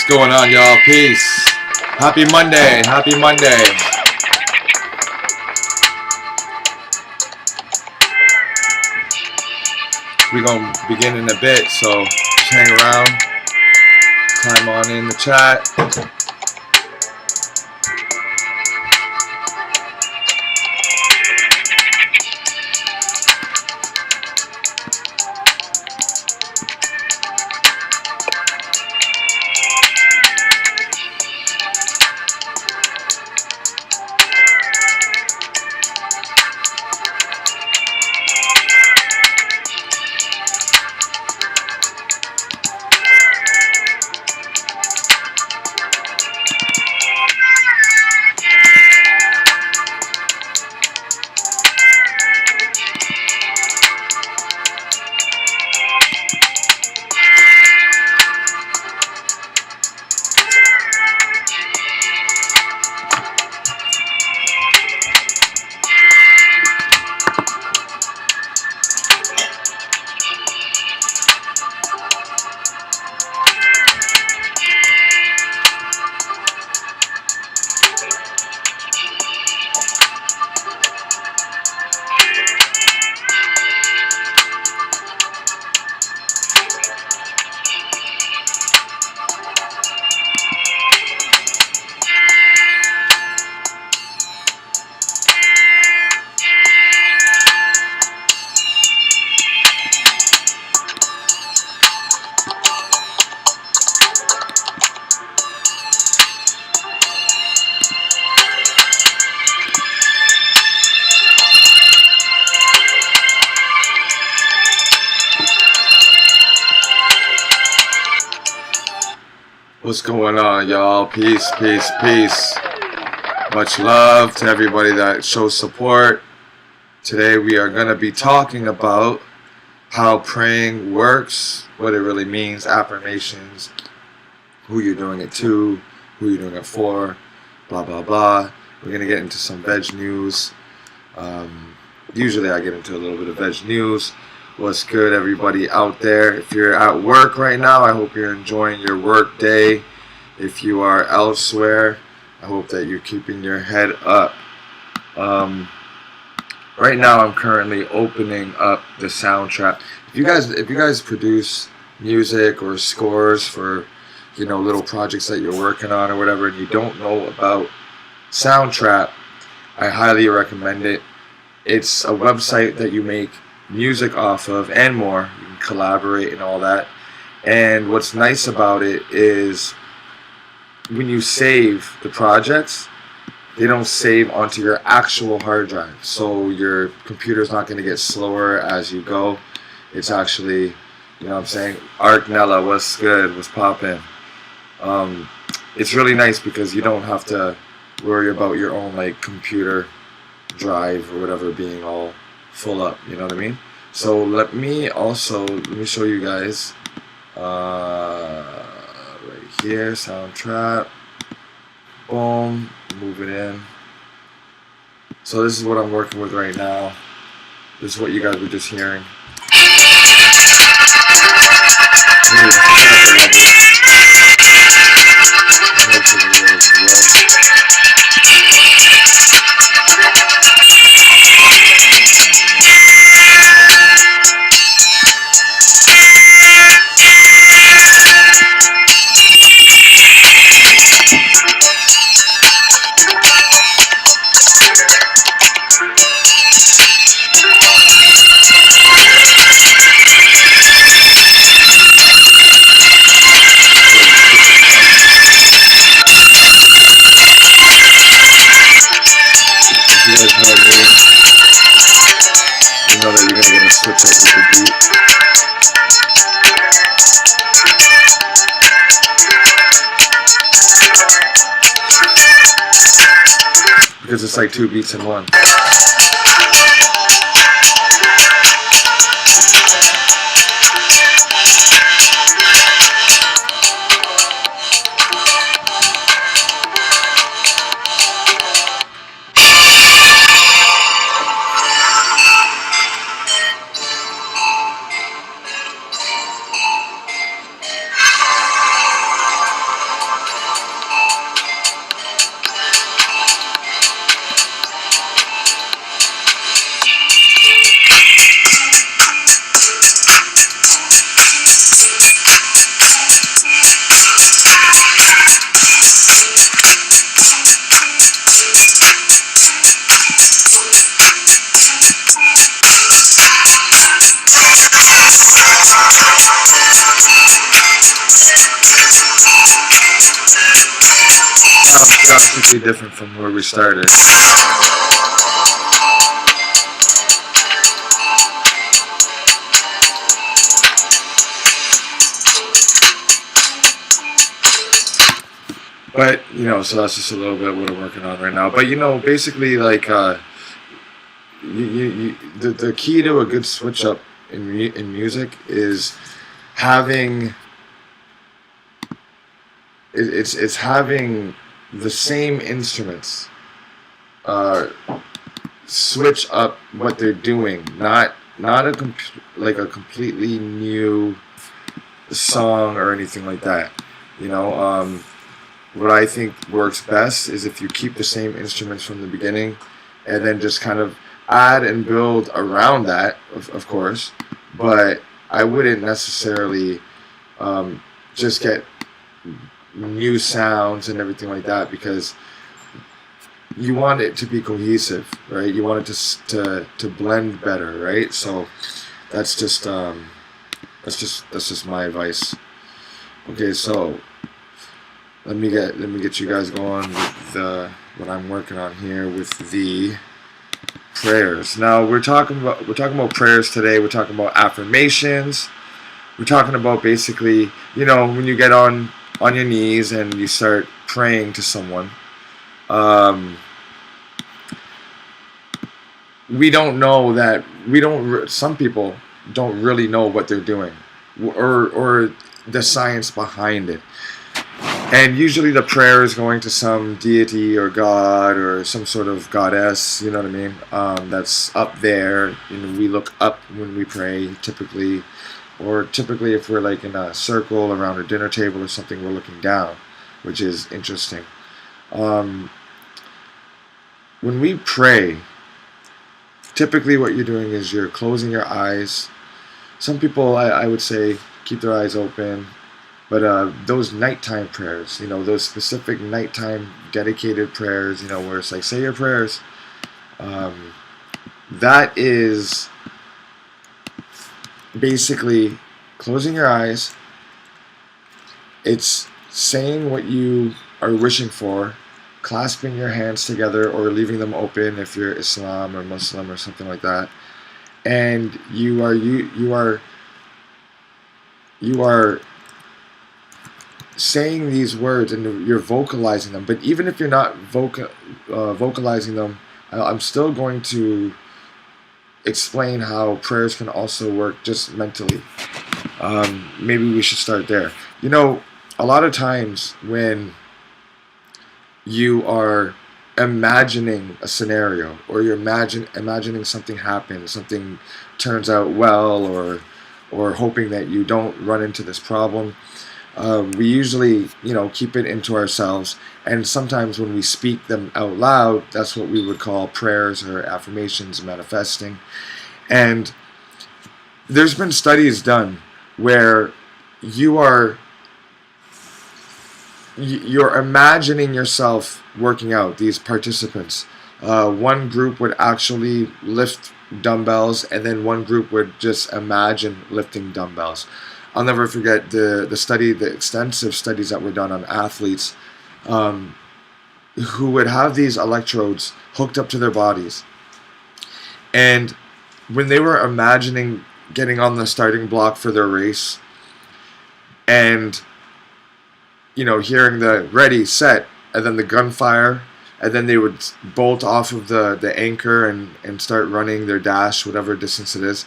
going on, y'all? Peace. Happy Monday. Happy Monday. We're going to begin in a bit, so just hang around. Climb on in the chat. What's going on, y'all? Peace, peace, peace. Much love to everybody that shows support. Today we are going to be talking about how praying works, what it really means, affirmations, who you're doing it to, who you're doing it for, blah, blah, blah. We're going to get into some veg news. Usually I get into a little bit of veg news. What's good, everybody out there? If you're at work right now, I hope you're enjoying your work day. If you are elsewhere, I hope that you're keeping your head up. Right now, I'm currently opening up the soundtrack. If you guys produce music or scores for, little projects that you're working on or whatever, and you don't know about Soundtrap, I highly recommend it. It's a website that you make music off of and more. You can collaborate and all that. And what's nice about it is when you save the projects, they don't save onto your actual hard drive. So your computer's not going to get slower as you go. It's actually, what I'm saying? Arknella, what's good? What's poppin'? It's really nice because you don't have to worry about your own computer drive or whatever being all full up, you know what I mean? So let me show you guys right here, Soundtrap. Boom, move it in. So this is what I'm working with right now. This is what you guys were just hearing. Because it's like 2 beats in one. completely different from where we started. But so that's just a little bit what I'm working on right now. But basically, like, the key to a good switch up in music is having it's having the same instruments switch up what they're doing, not like a completely new song or anything like that. What I think works best is if you keep the same instruments from the beginning, and then just kind of add and build around that, of course. But I wouldn't necessarily just get new sounds and everything like that, because you want it to be cohesive, right? You want it to blend better, right? So that's just my advice. Okay, so let me get you guys going with what I'm working on here with the prayers. Now we're talking about prayers today. We're talking about affirmations. We're talking about basically, when you get on your knees and you start praying to someone. Some people don't really know what they're doing, or the science behind it. And usually the prayer is going to some deity or god or some sort of goddess, you know what I mean? That's up there. We look up when we pray, typically. Or typically if we're like in a circle around a dinner table or something, we're looking down, which is interesting. When we pray, typically what you're doing is you're closing your eyes. Some people, I would say, keep their eyes open. But those nighttime prayers, those specific nighttime dedicated prayers, where it's like, say your prayers, that is basically closing your eyes. It's saying what you are wishing for, clasping your hands together or leaving them open if you're Islam or Muslim or something like that. And you are saying these words and you're vocalizing them. But even if you're not vocalizing them, I'm still going to explain how prayers can also work just mentally. Maybe we should start there. A lot of times when you are imagining a scenario, or you're imagining something happens, something turns out well, or hoping that you don't run into this problem, we usually, keep it into ourselves. And sometimes when we speak them out loud, that's what we would call prayers or affirmations, manifesting. And there's been studies done where you're imagining yourself working out. These participants, one group would actually lift dumbbells, and then one group would just imagine lifting dumbbells. I'll never forget the extensive studies that were done on athletes who would have these electrodes hooked up to their bodies. And when they were imagining getting on the starting block for their race and, hearing the ready, set, and then the gunfire, and then they would bolt off of the anchor and start running their dash, whatever distance it is,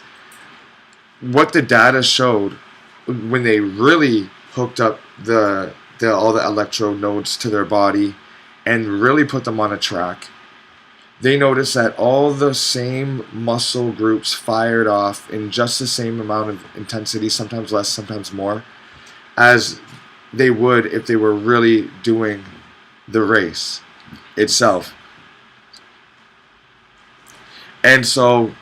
what the data showed when they really hooked up all the electrode nodes to their body and really put them on a track, they noticed that all the same muscle groups fired off in just the same amount of intensity, sometimes less, sometimes more, as they would if they were really doing the race itself. And so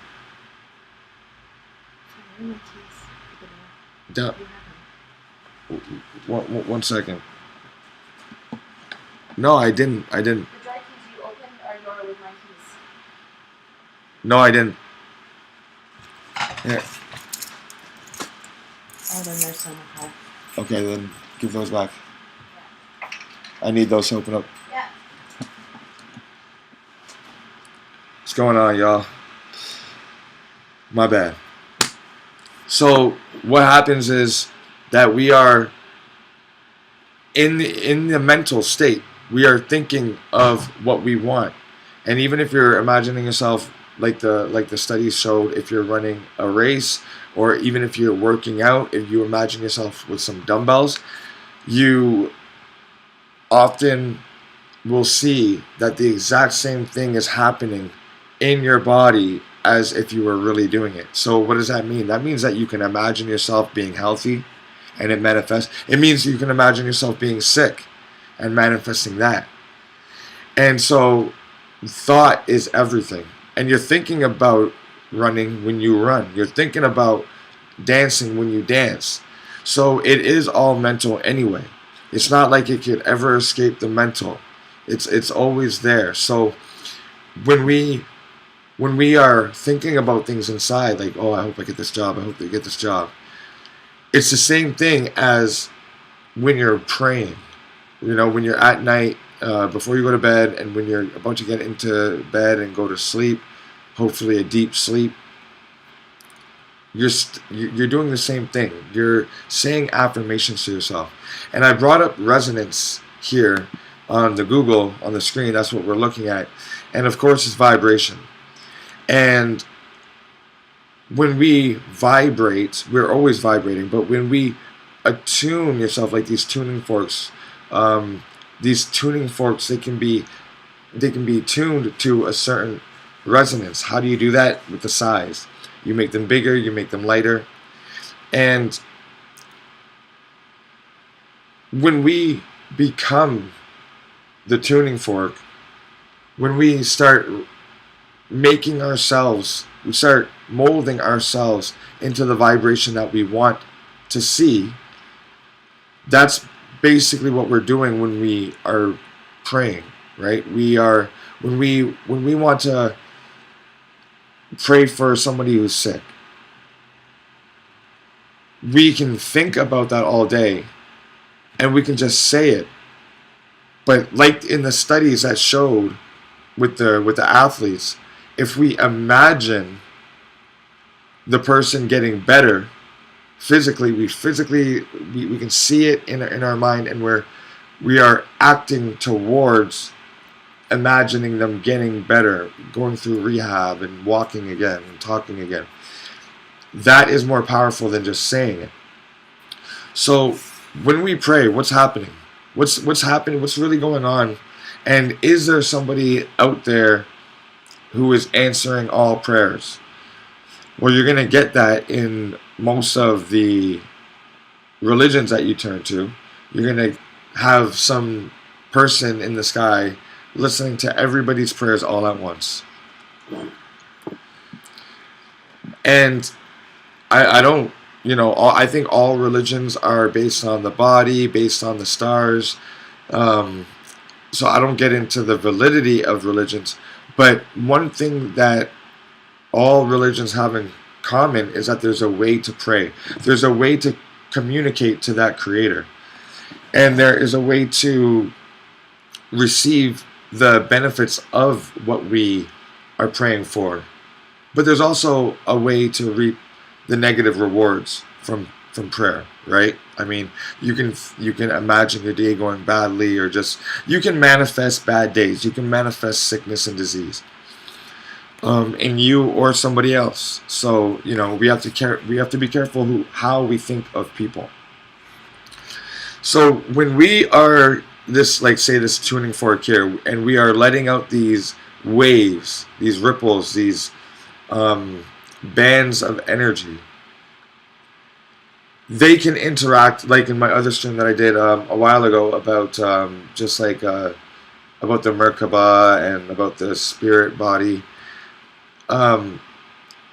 one second. No, I didn't. The dry keys you opened our door with my keys. No, I didn't. Here. Oh, then there's some in here. Okay, then give those back. I need those to open up. Yeah. What's going on, y'all? My bad. So what happens is that we are in the mental state. We are thinking of what we want, and even if you're imagining yourself like the studies showed, if you're running a race or even if you're working out, if you imagine yourself with some dumbbells, you often will see that the exact same thing is happening in your body as if you were really doing it. So what does that mean? That means that you can imagine yourself being healthy and it manifests. It means you can imagine yourself being sick and manifesting that. And so thought is everything. And you're thinking about running when you run. You're thinking about dancing when you dance. So it is all mental anyway. It's not like it could ever escape the mental. It's always there. So when we are thinking about things inside, like, oh, I hope I get this job, I hope I get this job, it's the same thing as when you're praying. You know, when you're at night, before you go to bed, and when you're about to get into bed and go to sleep, hopefully a deep sleep, you're doing the same thing. You're saying affirmations to yourself. And I brought up resonance here on the Google, on the screen. That's what we're looking at. And of course, it's vibration. And when we vibrate, we're always vibrating, but when we attune yourself, like these tuning forks, they can be tuned to a certain resonance. How do you do that? With the size. You make them bigger, you make them lighter. And when we become the tuning fork, when we start making ourselves, we start molding ourselves into the vibration that we want to see, that's basically what we're doing when we are praying, right? When we want to pray for somebody who's sick, we can think about that all day and we can just say it. But like in the studies that showed with the athletes, if we imagine the person getting better physically, we can see it in our mind, and we are acting towards imagining them getting better, going through rehab and walking again and talking again. That is more powerful than just saying it. So when we pray, what's happening? What's happening? What's really going on? And is there somebody out there who is answering all prayers? Well, you're going to get that in most of the religions that you turn to. You're going to have some person in the sky listening to everybody's prayers all at once. And I don't, I think all religions are based on the body, based on the stars. So I don't get into the validity of religions. But one thing that all religions have in common is that there's a way to pray. There's a way to communicate to that creator. And there is a way to receive the benefits of what we are praying for. But there's also a way to reap the negative rewards from prayer, right? I mean, you can imagine your day going badly, or just, you can manifest bad days. You can manifest sickness and disease in you or somebody else. So we have to be careful how we think of people. So when we are this, like, say, this tuning fork here, and we are letting out these waves, these ripples, these bands of energy, they can interact, like in my other stream that I did a while ago about about the Merkaba and about the spirit body.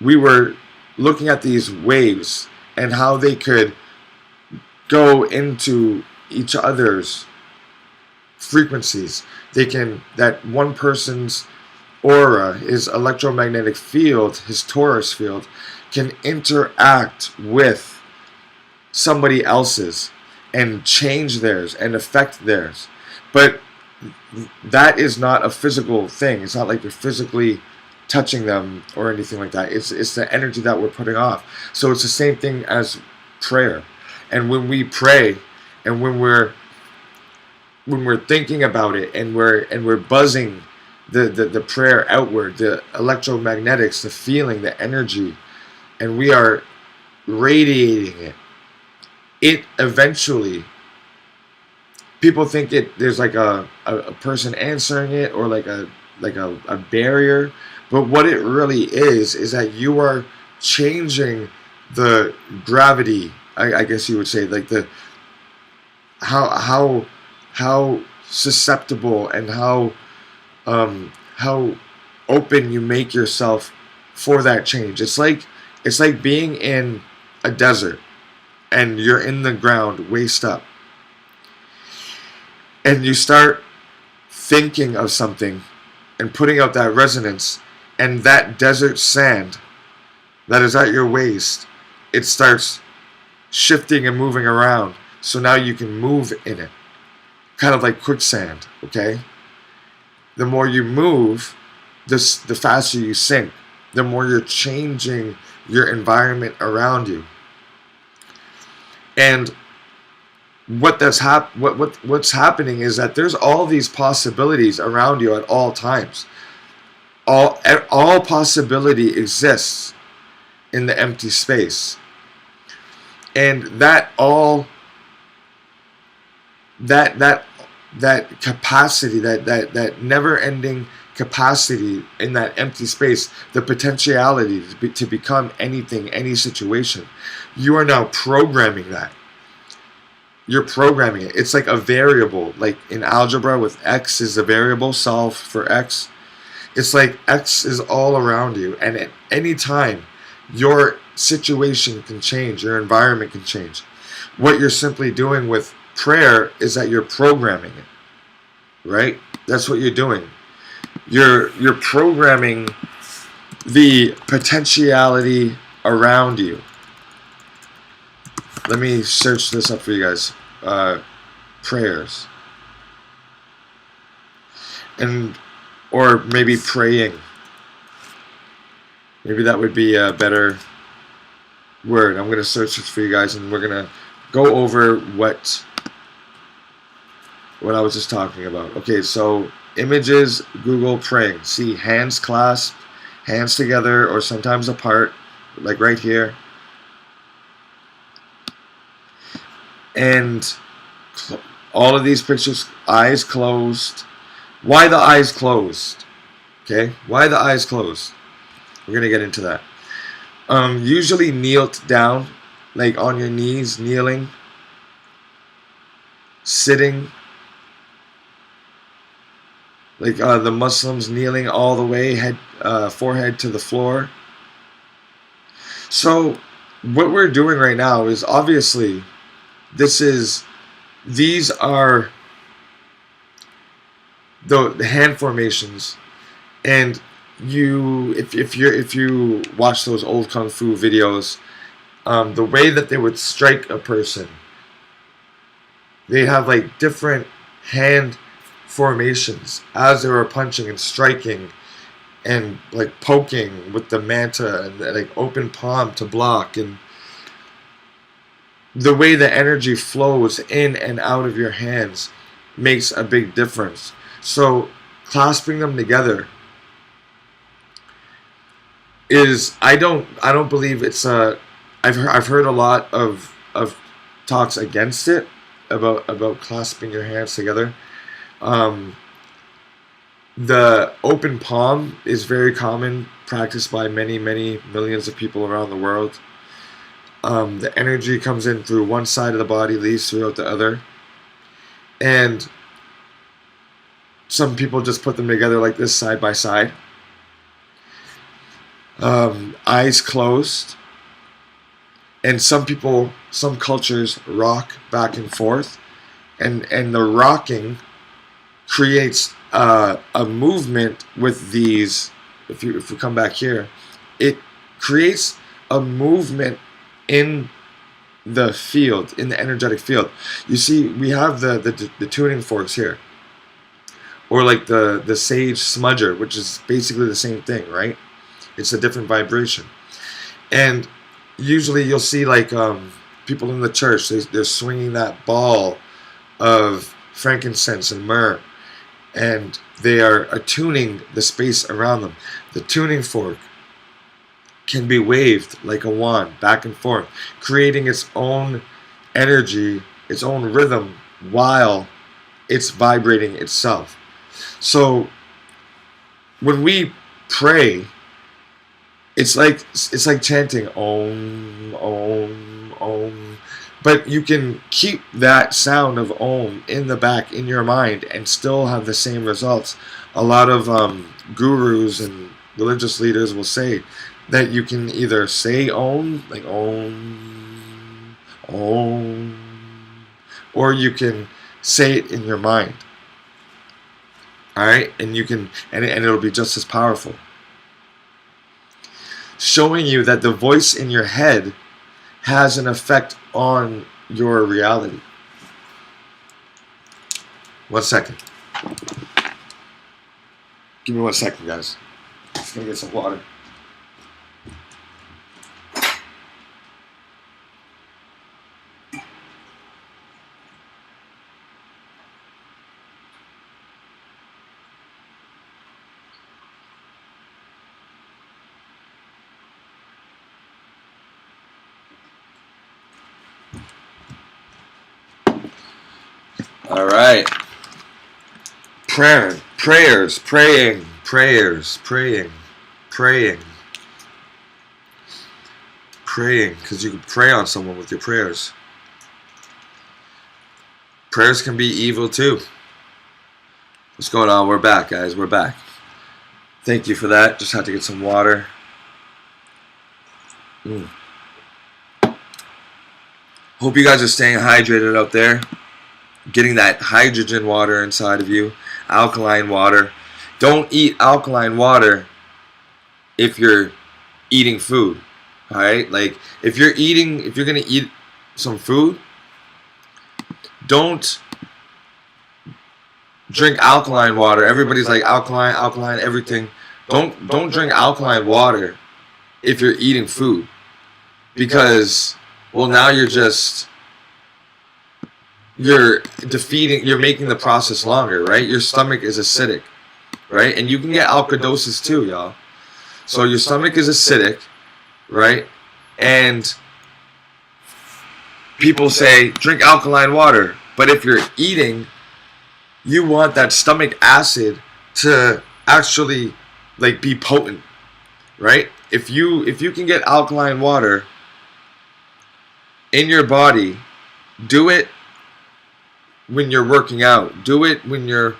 We were looking at these waves and how they could go into each other's frequencies. That one person's aura, his electromagnetic field, his torus field, can interact with somebody else's and change theirs and affect theirs. But that is not a physical thing. It's not like you're physically touching them or anything like that. It's the energy that we're putting off. So it's the same thing as prayer. And when we pray, and when we're thinking about it, and we're buzzing the prayer outward, the electromagnetics, the feeling, the energy, and we are radiating it, it eventually, people think there's like a person answering it, or like a barrier. But what it really is that you are changing the gravity, I guess you would say, like the how susceptible and how open you make yourself for that change. It's like being in a desert and you're in the ground waist up, and you start thinking of something and putting out that resonance, and that desert sand that is at your waist, it starts shifting and moving around. So now you can move in it, kind of like quicksand. Okay, the more you move, the faster you sink. The more you're changing your environment around you. And what's happening is that there's all these possibilities around you at all times. All possibility exists in the empty space, and that capacity, that never-ending capacity in that empty space, the potentiality to become anything, any situation, you are now programming that. You're programming it. It's like a variable, like in algebra with x is a variable, solve for x. It's like x is all around you, and at any time your situation can change, your environment can change. What you're simply doing with prayer is that you're programming it, right? That's what you're doing. You're programming the potentiality around you. Let me search this up for you guys. Prayers. Or maybe praying. Maybe that would be a better word. I'm going to search this for you guys, and we're going to go over what I was just talking about. Okay, so images, Google praying. See, hands clasped, hands together, or sometimes apart, like right here. And all of these pictures, eyes closed. Why the eyes closed? Okay, why the eyes closed? We're going to get into that. Usually knelt down, like on your knees, kneeling, sitting, like the Muslims kneeling all the way, forehead to the floor. So what we're doing right now is obviously these are the hand formations, and if you watch those old kung fu videos, the way that they would strike a person, they have like different hand formations as they were punching and striking, and like poking with the manta, and like open palm to block, and the way the energy flows in and out of your hands makes a big difference. So clasping them together is, I don't believe it's a. I've heard a lot of talks against it, about clasping your hands together. The open palm is very common, practiced by many millions of people around the world. The energy comes in through one side of the body, leaves throughout the other, and some people just put them together like this, side by side. Eyes closed, and some cultures rock back and forth, and the rocking creates a movement with these. If we come back here, it creates a movement in the field, in the energetic field. You see, we have the tuning forks here. or like the sage smudger, which is basically the same thing, right? It's a different vibration. And usually you'll see like people in the church, they're swinging that ball of frankincense and myrrh, and they are attuning the space around them. The tuning fork can be waved like a wand back and forth, creating its own energy, its own rhythm, while it's vibrating itself. So when we pray, it's like chanting Om, Om, Om. But you can keep that sound of Om in the back in your mind and still have the same results. A lot of gurus and religious leaders will say that you can either say Om, like Om, Om, or you can say it in your mind. Alright? And you can, and it'll be just as powerful. Showing you that the voice in your head has an effect on your reality. 1 second. Give me 1 second, guys. Just gonna get some water. All right. Praying, because you can pray on someone with your prayers. Prayers can be evil too. What's going on? We're back, guys. We're back. Thank you for that. Just had to get some water. Hope you guys are staying hydrated out there. Getting that hydrogen water inside of you. Alkaline water. Don't eat alkaline water if you're eating food. Alright? Like, if you're going to eat some food, don't drink alkaline water. Everybody's like alkaline, everything. Don't drink alkaline water if you're eating food. Because, well, now you're making the process longer, right? Your stomach is acidic, right? And you can get alkalosis too, y'all. So your stomach is acidic, right? And people say, drink alkaline water. But if you're eating, you want that stomach acid to actually, like, be potent, right? If you can get alkaline water in your body, do it when you're working out. Do it when you're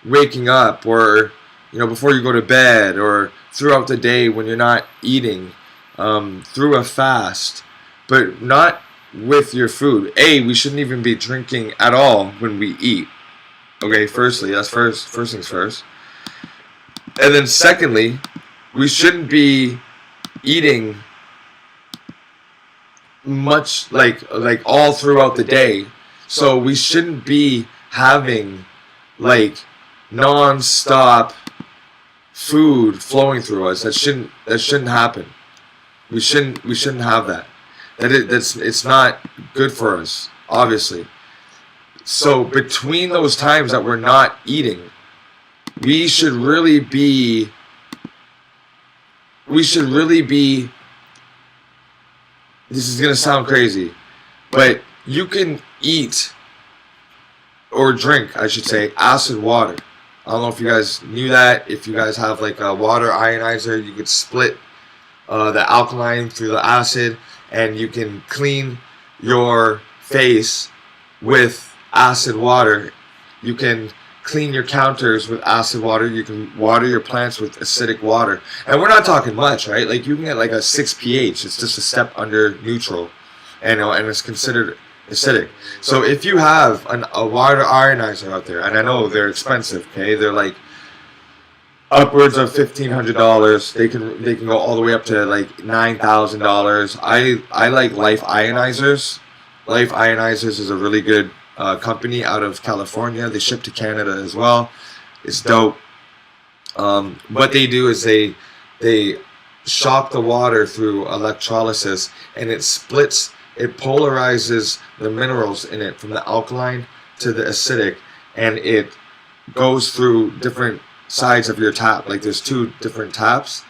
waking up, or before you go to bed, or throughout the day when you're not eating, through a fast, but not with your food. We shouldn't even be drinking at all when we eat. Okay, firstly, that's first things first. And then secondly, we shouldn't be eating much like all throughout the day. So we shouldn't be having like non-stop food flowing through us. That shouldn't happen. We shouldn't have that. It's not good for us, obviously. So between those times that we're not eating, we should really be this is going to sound crazy, but you can eat or drink, I should say, acid water. I don't know if you guys knew that. If you guys have like a water ionizer, you could split the alkaline through the acid, and you can clean your face with acid water. You can clean your counters with acid water. You can water your plants with acidic water. And we're not talking much, right? Like, you can get like a 6 pH. It's just a step under neutral, and it's considered acidic. So if you have a water ionizer out there, and I know they're expensive, okay? They're like upwards of $1,500. They can go all the way up to like $9,000. I like Life Ionizers. Life Ionizers is a really good company out of California. They ship to Canada as well. It's dope. What they do is they shock the water through electrolysis, and it polarizes the minerals in it from the alkaline to the acidic, and it goes through different sides of your tap. Like there's two different taps,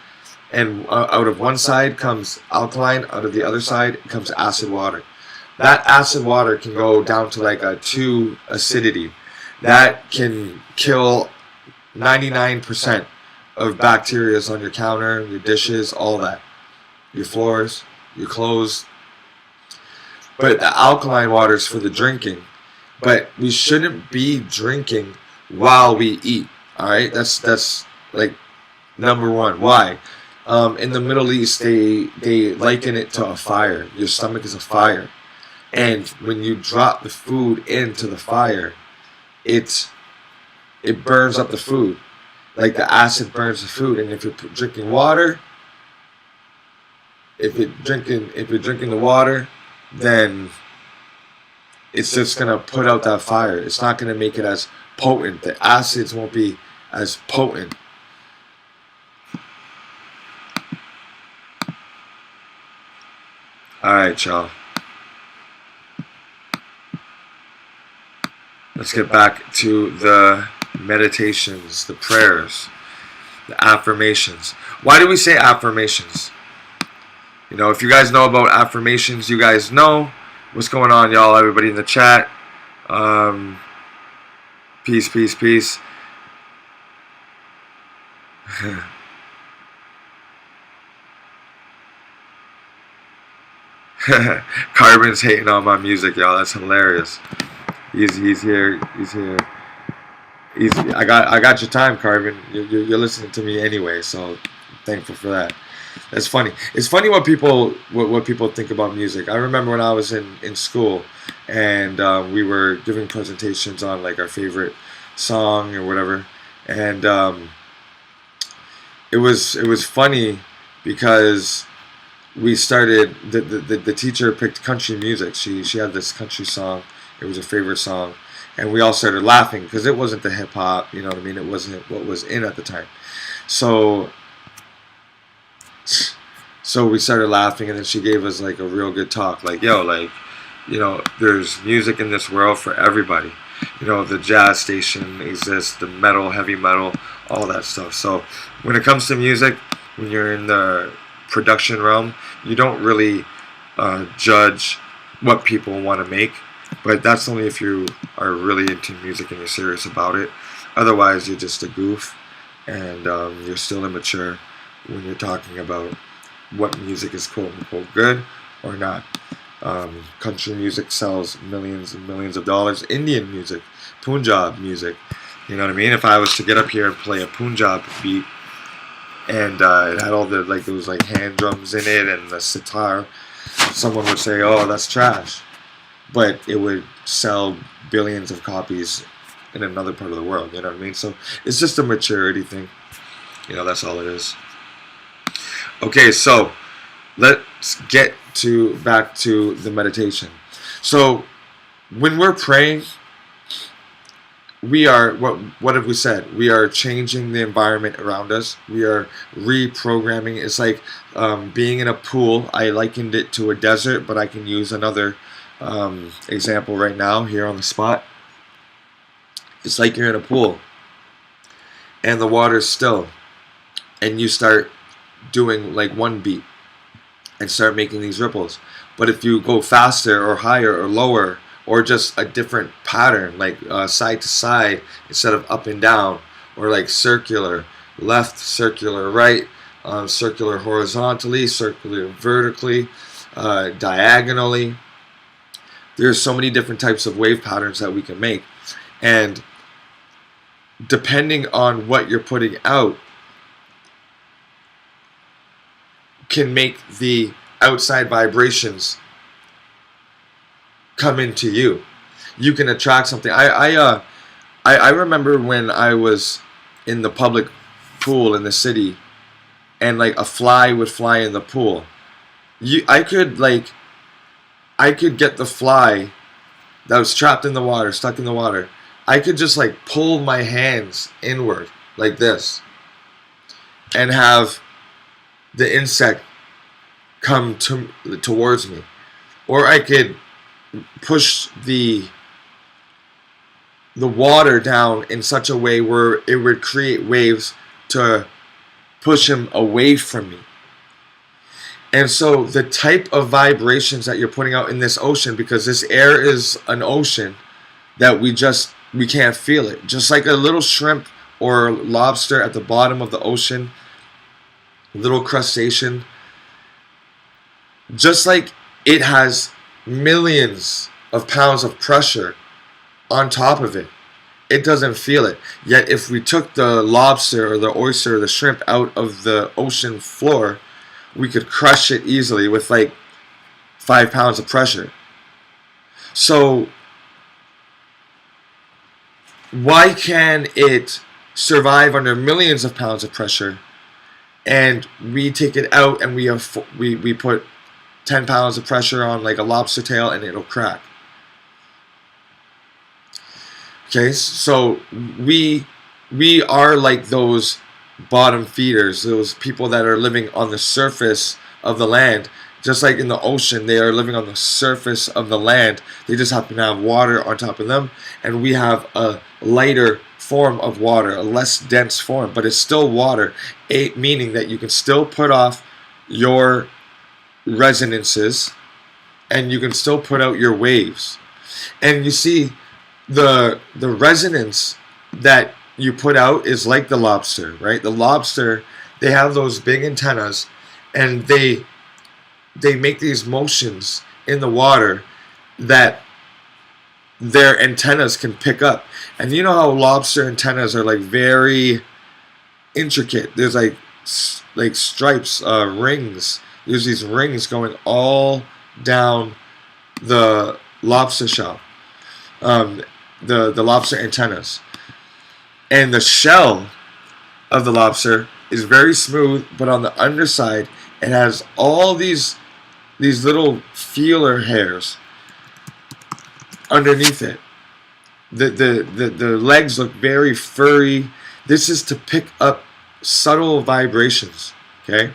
and out of one side comes alkaline, out of the other side comes acid water. That acid water can go down to like a 2 acidity. That can kill 99% of bacteria on your counter, your dishes, all that. Your floors, your clothes. But the alkaline water is for the drinking. But we shouldn't be drinking while we eat. Alright? That's like number one. Why? In the Middle East, they liken it to a fire. Your stomach is a fire. And when you drop the food into the fire, it burns up the food. Like the acid burns the food. And if you're drinking water, if you're drinking the water, then it's just gonna put out that fire. It's not gonna make it as potent. The acids won't be as potent. Alright, y'all. Let's get back to the meditations, the prayers, the affirmations. Why do we say affirmations? You know, if you guys know about affirmations, you guys know what's going on, y'all. Everybody in the chat. Peace, peace, peace. Carbon's hating on my music, y'all. That's hilarious. He's here. I got your time, Carbon. You're listening to me anyway, so thankful for that. That's funny. It's funny what people think about music. I remember when I was in school, and we were giving presentations on like our favorite song or whatever, and it was funny because we started the teacher picked country music. She had this country song. It was a favorite song, and we all started laughing because it wasn't the hip hop, you know what I mean? It wasn't what was in at the time. So we started laughing, and then she gave us like a real good talk, like, yo, like, you know, there's music in this world for everybody. You know, the jazz station exists, the metal, heavy metal, all that stuff. So when it comes to music, when you're in the production realm, you don't really judge what people want to make. But that's only if you are really into music and you're serious about it. Otherwise, you're just a goof, and you're still immature when you're talking about what music is quote-unquote good or not. Country music sells millions and millions of dollars. Indian music, Punjab music, you know what I mean? If I was to get up here and play a Punjab beat, and it had all the, like, those like hand drums in it and the sitar, someone would say, oh, that's trash. But it would sell billions of copies in another part of the world, you know what I mean? So it's just a maturity thing. You know, that's all it is. Okay, so let's get back to the meditation. So when we're praying, we are, what have we said? We are changing the environment around us. We are reprogramming. It's like being in a pool. I likened it to a desert, but I can use another example right now here on the spot. It's like you're in a pool and the water's still, and you start doing like one beat and start making these ripples. But if you go faster or higher or lower, or just a different pattern, like side to side instead of up and down, or like circular left, circular right, circular horizontally, circular vertically, diagonally. There's so many different types of wave patterns that we can make, and depending on what you're putting out can make the outside vibrations come into you. You can attract something. I remember when I was in the public pool in the city, and like a fly would fly in the pool. I could get the fly that was trapped in the water, stuck in the water, I could just like pull my hands inward like this and have the insect come towards me. Or I could push the water down in such a way where it would create waves to push him away from me. And so the type of vibrations that you're putting out in this ocean, because this air is an ocean that we can't feel it. Just like a little shrimp or lobster at the bottom of the ocean, little crustacean, just like it has millions of pounds of pressure on top of it, it doesn't feel it. Yet if we took the lobster or the oyster or the shrimp out of the ocean floor, we could crush it easily with like 5 pounds of pressure. So why can it survive under millions of pounds of pressure, and we take it out and we put 10 pounds of pressure on like a lobster tail and it'll crack? Okay, so we are like those bottom feeders, those people that are living on the surface of the land. Just like in the ocean, they are living on the surface of the land. They just happen to have water on top of them, and we have a lighter form of water, a less dense form, but it's still water, meaning that you can still put off your resonances and you can still put out your waves. And you see, the resonance that you put out is like the lobster, right? The lobster, they have those big antennas, and they make these motions in the water that their antennas can pick up. And you know how lobster antennas are like very intricate. There's like stripes, rings. There's these rings going all down the lobster shell, the lobster antennas. And the shell of the lobster is very smooth, but on the underside it has all these little feeler hairs underneath it. The legs look very furry. This is to pick up subtle vibrations, okay?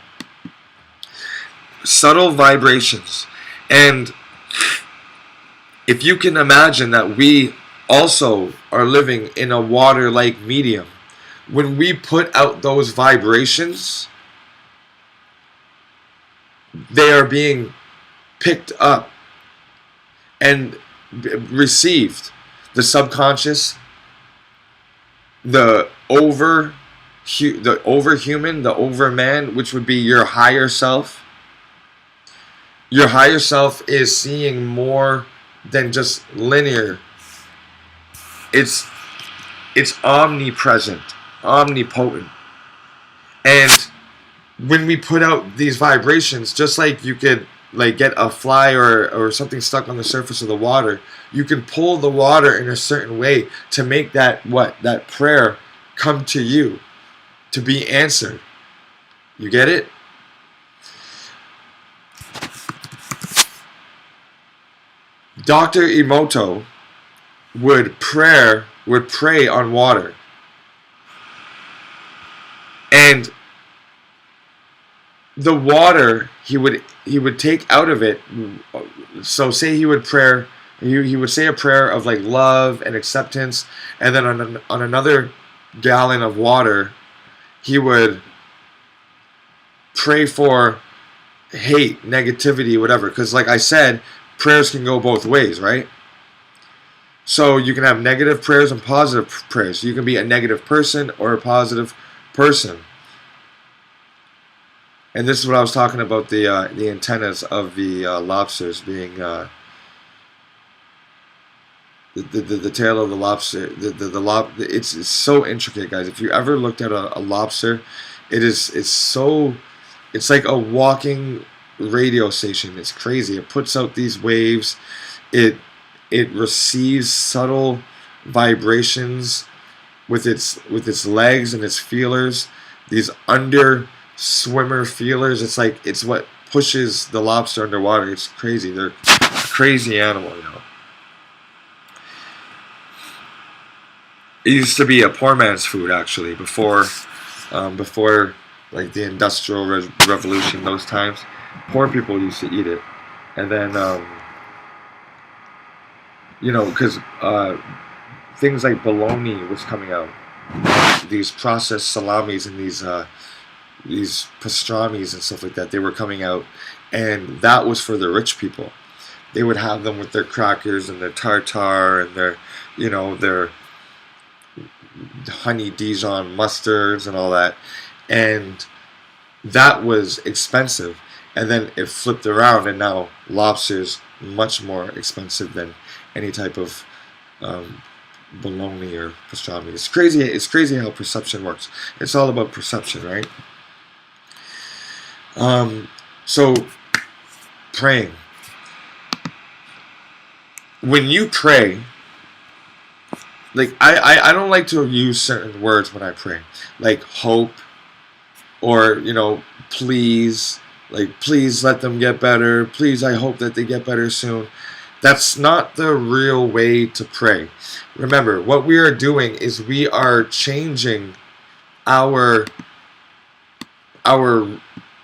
Subtle vibrations. And if you can imagine that we also are living in a water-like medium, when we put out those vibrations, they are being picked up and received. The subconscious, the overhuman, the overman, which would be your higher self. Your higher self is seeing more than just linear. It's omnipresent, omnipotent. And when we put out these vibrations, just like you could like get a fly or something stuck on the surface of the water, you can pull the water in a certain way to make that prayer come to you, to be answered. You get it? Dr. Emoto would pray on water. And the water he would take out of it. So say he would say a prayer of like love and acceptance, and then on another gallon of water he would pray for hate, negativity, whatever. Because like I said, prayers can go both ways, right? So you can have negative prayers and positive prayers. You can be a negative person or a positive person. And this is what I was talking about, the antennas of the lobsters being the tail of the lobster. It's so intricate, guys. If you ever looked at a lobster, it's like a walking radio station. It's crazy. It puts out these waves. It receives subtle vibrations with its legs and its feelers. These under swimmer feelers. It's what pushes the lobster underwater. It's crazy. They're a crazy animal, you know. It used to be a poor man's food, actually, before like the Industrial Revolution. Those times, poor people used to eat it, and then because things like bologna was coming out, these processed salamis and these pastrami's and stuff like that. They were coming out, and that was for the rich people. They would have them with their crackers and their tartare and their honey Dijon mustards and all that, and that was expensive. And then it flipped around, and now lobster's much more expensive than any type of bologna or pastrami. It's crazy. It's crazy how perception works. It's all about perception, right? So praying. When you pray, like I don't like to use certain words when I pray, like hope, or please, like please let them get better. Please, I hope that they get better soon. That's not the real way to pray. Remember, what we are doing is we are changing our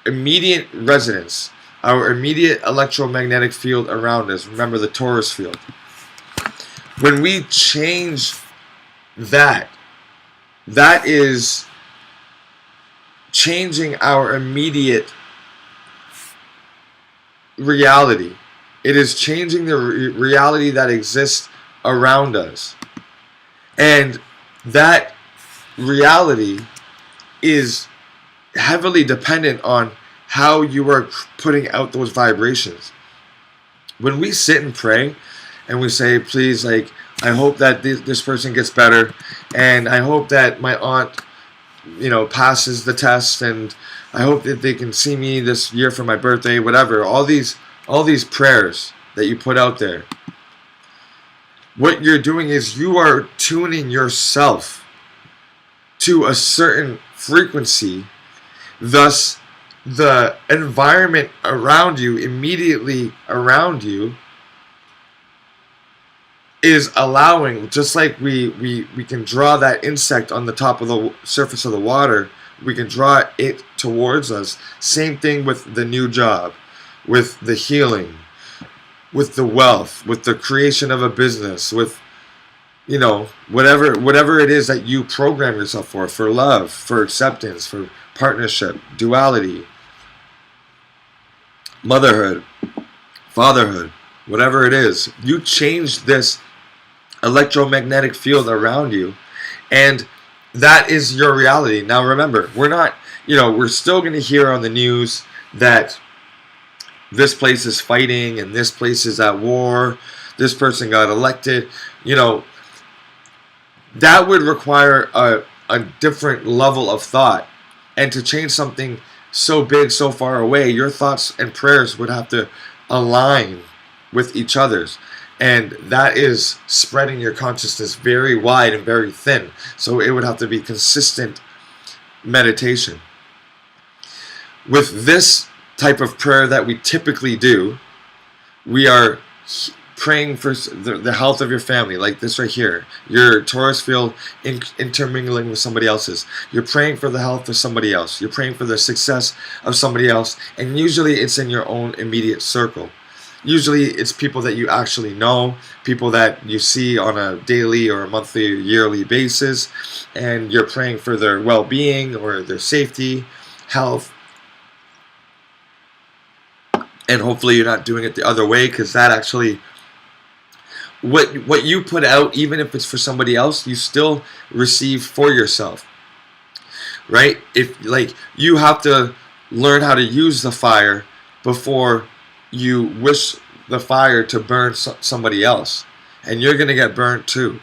immediate resonance, our immediate electromagnetic field around us. Remember the torus field. When we change that is changing our immediate reality. It is changing the reality that exists around us. And that reality is heavily dependent on how you are putting out those vibrations. When we sit and pray and we say, please, like, I hope that this person gets better, and I hope that my aunt, passes the test, and I hope that they can see me this year for my birthday, whatever. All these prayers that you put out there. What you're doing is you are tuning yourself to a certain frequency. Thus, the environment around you, immediately around you, is allowing, just like we can draw that insect on the top of the surface of the water, we can draw it towards us. Same thing with the new job, with the healing, with the wealth, with the creation of a business, with whatever it is that you program yourself for love, for acceptance, for partnership, duality, motherhood, fatherhood, whatever it is. You change this electromagnetic field around you, and that is your reality. Now remember, we're still going to hear on the news that this place is fighting and this place is at war, this person got elected. That would require a different level of thought. And to change something so big, so far away, your thoughts and prayers would have to align with each other's. And that is spreading your consciousness very wide and very thin. So it would have to be consistent meditation. With this type of prayer that we typically do, we are praying for the health of your family, like this right here. Your torus field intermingling with somebody else's. You're praying for the health of somebody else. You're praying for the success of somebody else. And usually it's in your own immediate circle. Usually it's people that you actually know, people that you see on a daily or a monthly or yearly basis, and you're praying for their well-being or their safety, health. And hopefully you're not doing it the other way, because that actually, what you put out, even if it's for somebody else, you still receive for yourself, right? If, like, you have to learn how to use the fire before you wish the fire to burn somebody else, and you're gonna get burnt too.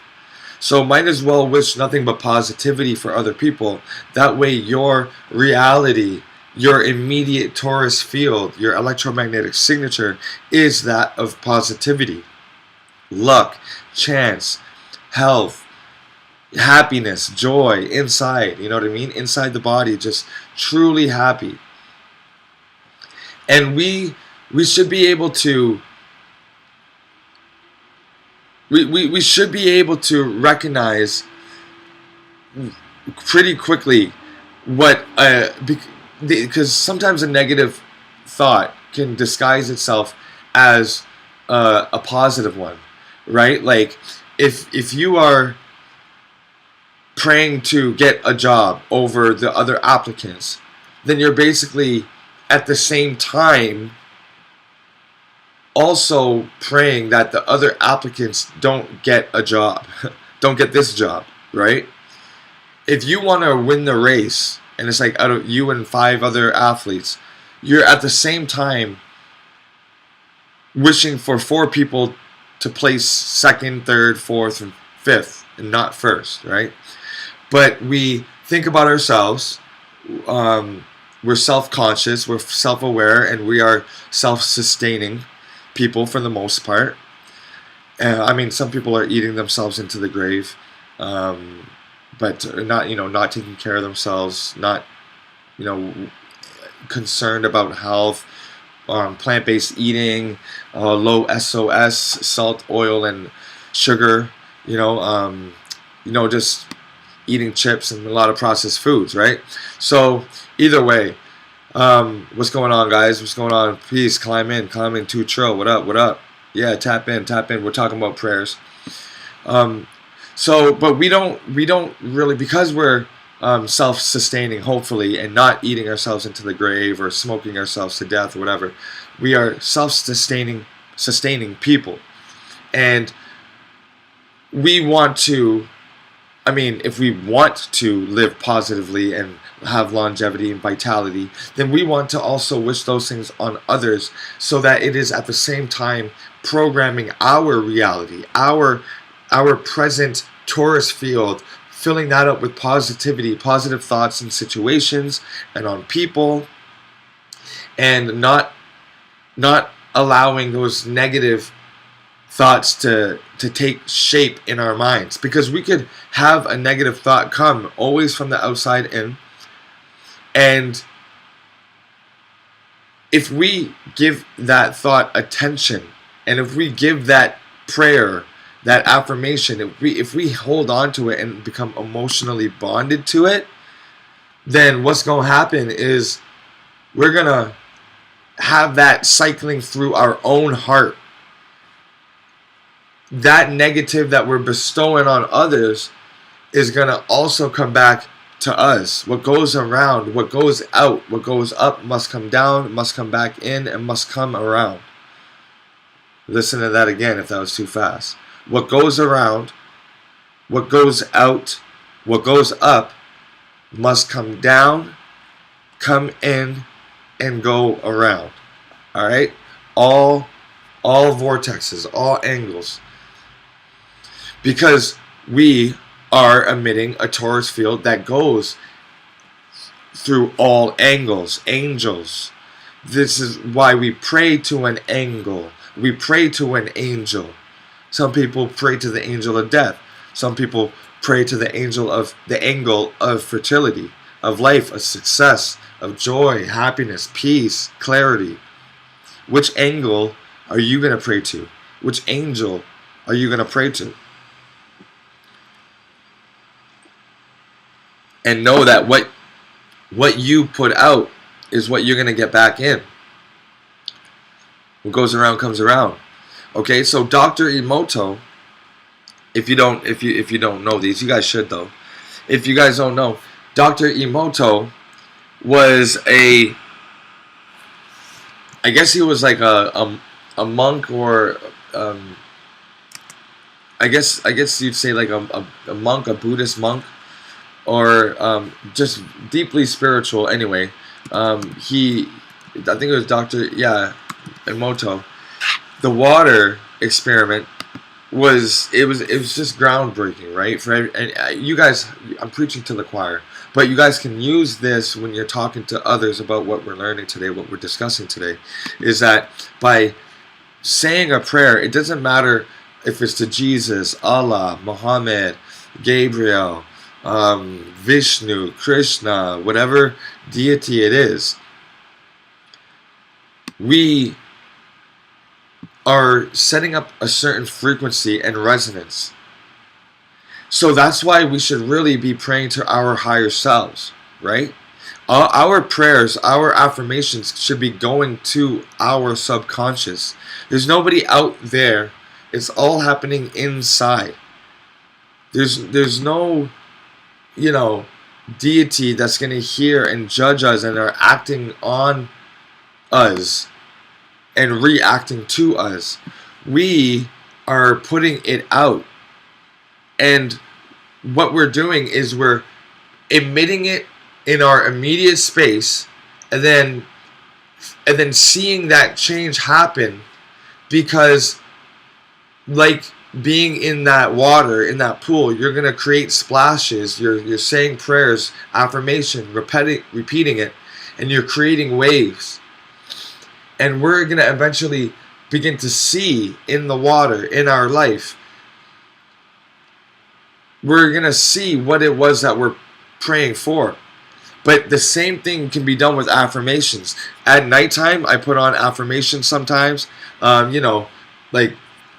So might as well wish nothing but positivity for other people. That way your reality, your immediate torus field, your electromagnetic signature is that of positivity, luck, chance, health, happiness, joy inside. You know what I mean? Inside the body, just truly happy. And we should be able to we should be able to recognize pretty quickly what because sometimes a negative thought can disguise itself as a positive one, right? Like if you are praying to get a job over the other applicants, then you're basically at the same time also praying that the other applicants don't get a job, don't get this job, right? If you want to win the race, and it's like out of you and 5 other athletes, you're at the same time wishing for 4 people to place second, third, fourth, and fifth, and not first, right? But we think about ourselves. We're self-conscious, we're self-aware, and we are self-sustaining people for the most part. I mean, some people are eating themselves into the grave, but not, not taking care of themselves, not, concerned about health, plant-based eating, low SOS, salt, oil, and sugar. Just eating chips and a lot of processed foods, right? So either way, what's going on, guys? What's going on? Please climb in, 2 Trill. What up? What up? Yeah, tap in. We're talking about prayers. But we don't really, because we're self-sustaining, hopefully, and not eating ourselves into the grave or smoking ourselves to death or whatever. We are sustaining people, and we want to. I mean, if we want to live positively and have longevity and vitality, then we want to also wish those things on others, so that it is at the same time programming our reality, our present torus field, filling that up with positivity, positive thoughts and situations and on people, and not allowing those negative thoughts to take shape in our minds, because we could have a negative thought come always from the outside in, and if we give that thought attention, and if we give that prayer, that affirmation, if we hold on to it and become emotionally bonded to it, then what's going to happen is we're going to have that cycling through our own heart. That negative that we're bestowing on others is going to also come back to us. What goes around, what goes out, what goes up must come down, must come back in, and must come around. Listen to that again if that was too fast. What goes around, what goes out, what goes up must come down, come in, and go around. All right? All vortexes, all angles. Because we are emitting a torus field that goes through all angles, angels. This is why we pray to an angle. We pray to an angel. Some people pray to the angel of death. Some people pray to the angle of fertility, of life, of success, of joy, happiness, peace, clarity. Which angle are you going to pray to? Which angel are you going to pray to? And know that what you put out is what you're going to get back in. What goes around comes around. Okay, so Dr. Emoto, if you don't know these, you guys should though. If you guys don't know, Dr. Emoto was I guess he was like a monk, or I guess you'd say like a monk, a Buddhist monk, or just deeply spiritual. Anyway, I think it was Dr. Emoto. The water experiment was just groundbreaking, right? And you guys, I'm preaching to the choir, but you guys can use this when you're talking to others about what we're learning today, what we're discussing today, is that by saying a prayer, it doesn't matter if it's to Jesus, Allah, Muhammad, Gabriel, Vishnu, Krishna, whatever deity it is, we are setting up a certain frequency and resonance So that's why we should really be praying to our higher selves, right? Our prayers, our affirmations should be going to our subconscious. There's nobody out there. It's all happening inside. There's no, you know, deity that's going to hear and judge us and are acting on us and reacting to us. We are putting it out. And what we're doing is we're emitting it in our immediate space, and then seeing that change happen, because like being in that water, in that pool, you're going to create splashes. You're saying prayers, affirmation, repeating it, and you're creating waves. And we're going to eventually begin to see in the water, in our life, we're going to see what it was that we're praying for. But the same thing can be done with affirmations. At nighttime, I put on affirmations sometimes, like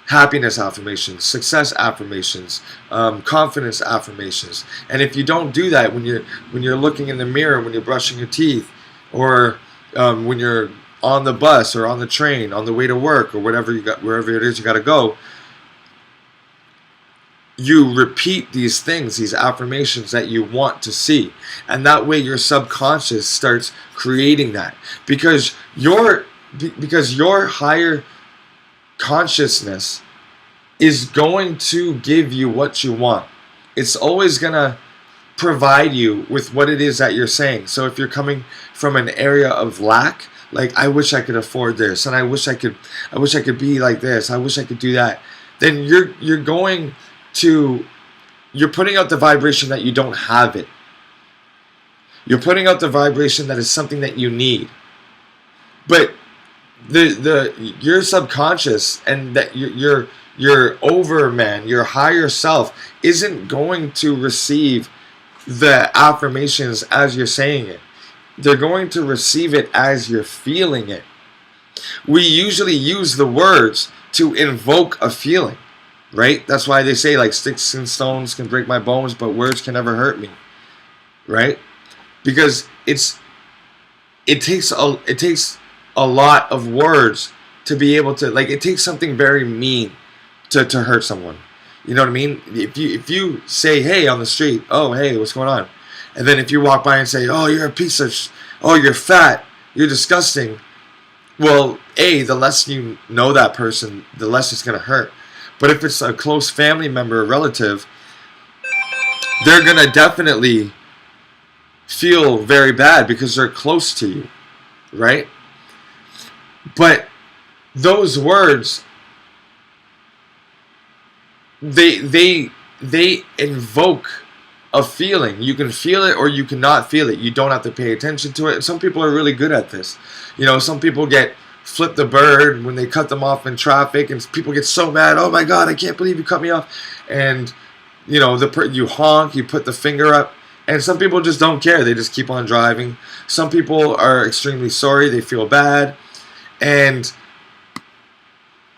happiness affirmations, success affirmations, confidence affirmations. And if you don't do that when you're looking in the mirror, when you're brushing your teeth, or when you're on the bus or on the train, on the way to work, or wherever it is you got to go, you repeat these things, these affirmations that you want to see. And that way your subconscious starts creating that. Because your higher consciousness is going to give you what you want. It's always going to provide you with what it is that you're saying. So if you're coming from an area of lack, like I wish I could afford this, and I wish I could be like this, I wish I could do that, then you're putting out the vibration that you don't have it. You're putting out the vibration that is something that you need. But your subconscious and that your overman, your higher self, isn't going to receive the affirmations as you're saying it. They're going to receive it as you're feeling it. We usually use the words to invoke a feeling. Right? That's why they say, like, sticks and stones can break my bones, but words can never hurt me. Right? Because it takes a lot of words to be able to, like, it takes something very mean to hurt someone. You know what I mean? If you say, hey, on the street, oh, hey, what's going on? And then if you walk by and say, oh, you're a piece of oh, you're fat, you're disgusting. Well, the less you know that person, the less it's going to hurt. But if it's a close family member or relative, they're going to definitely feel very bad because they're close to you, right? But those words, they invoke a feeling. You can feel it or you cannot feel it. You don't have to pay attention to it. And some people are really good at this. Some people get flip the bird when they cut them off in traffic, and people get so mad. Oh my God, I can't believe you cut me off. And you honk, you put the finger up, and some people just don't care. They just keep on driving. Some people are extremely sorry. They feel bad. And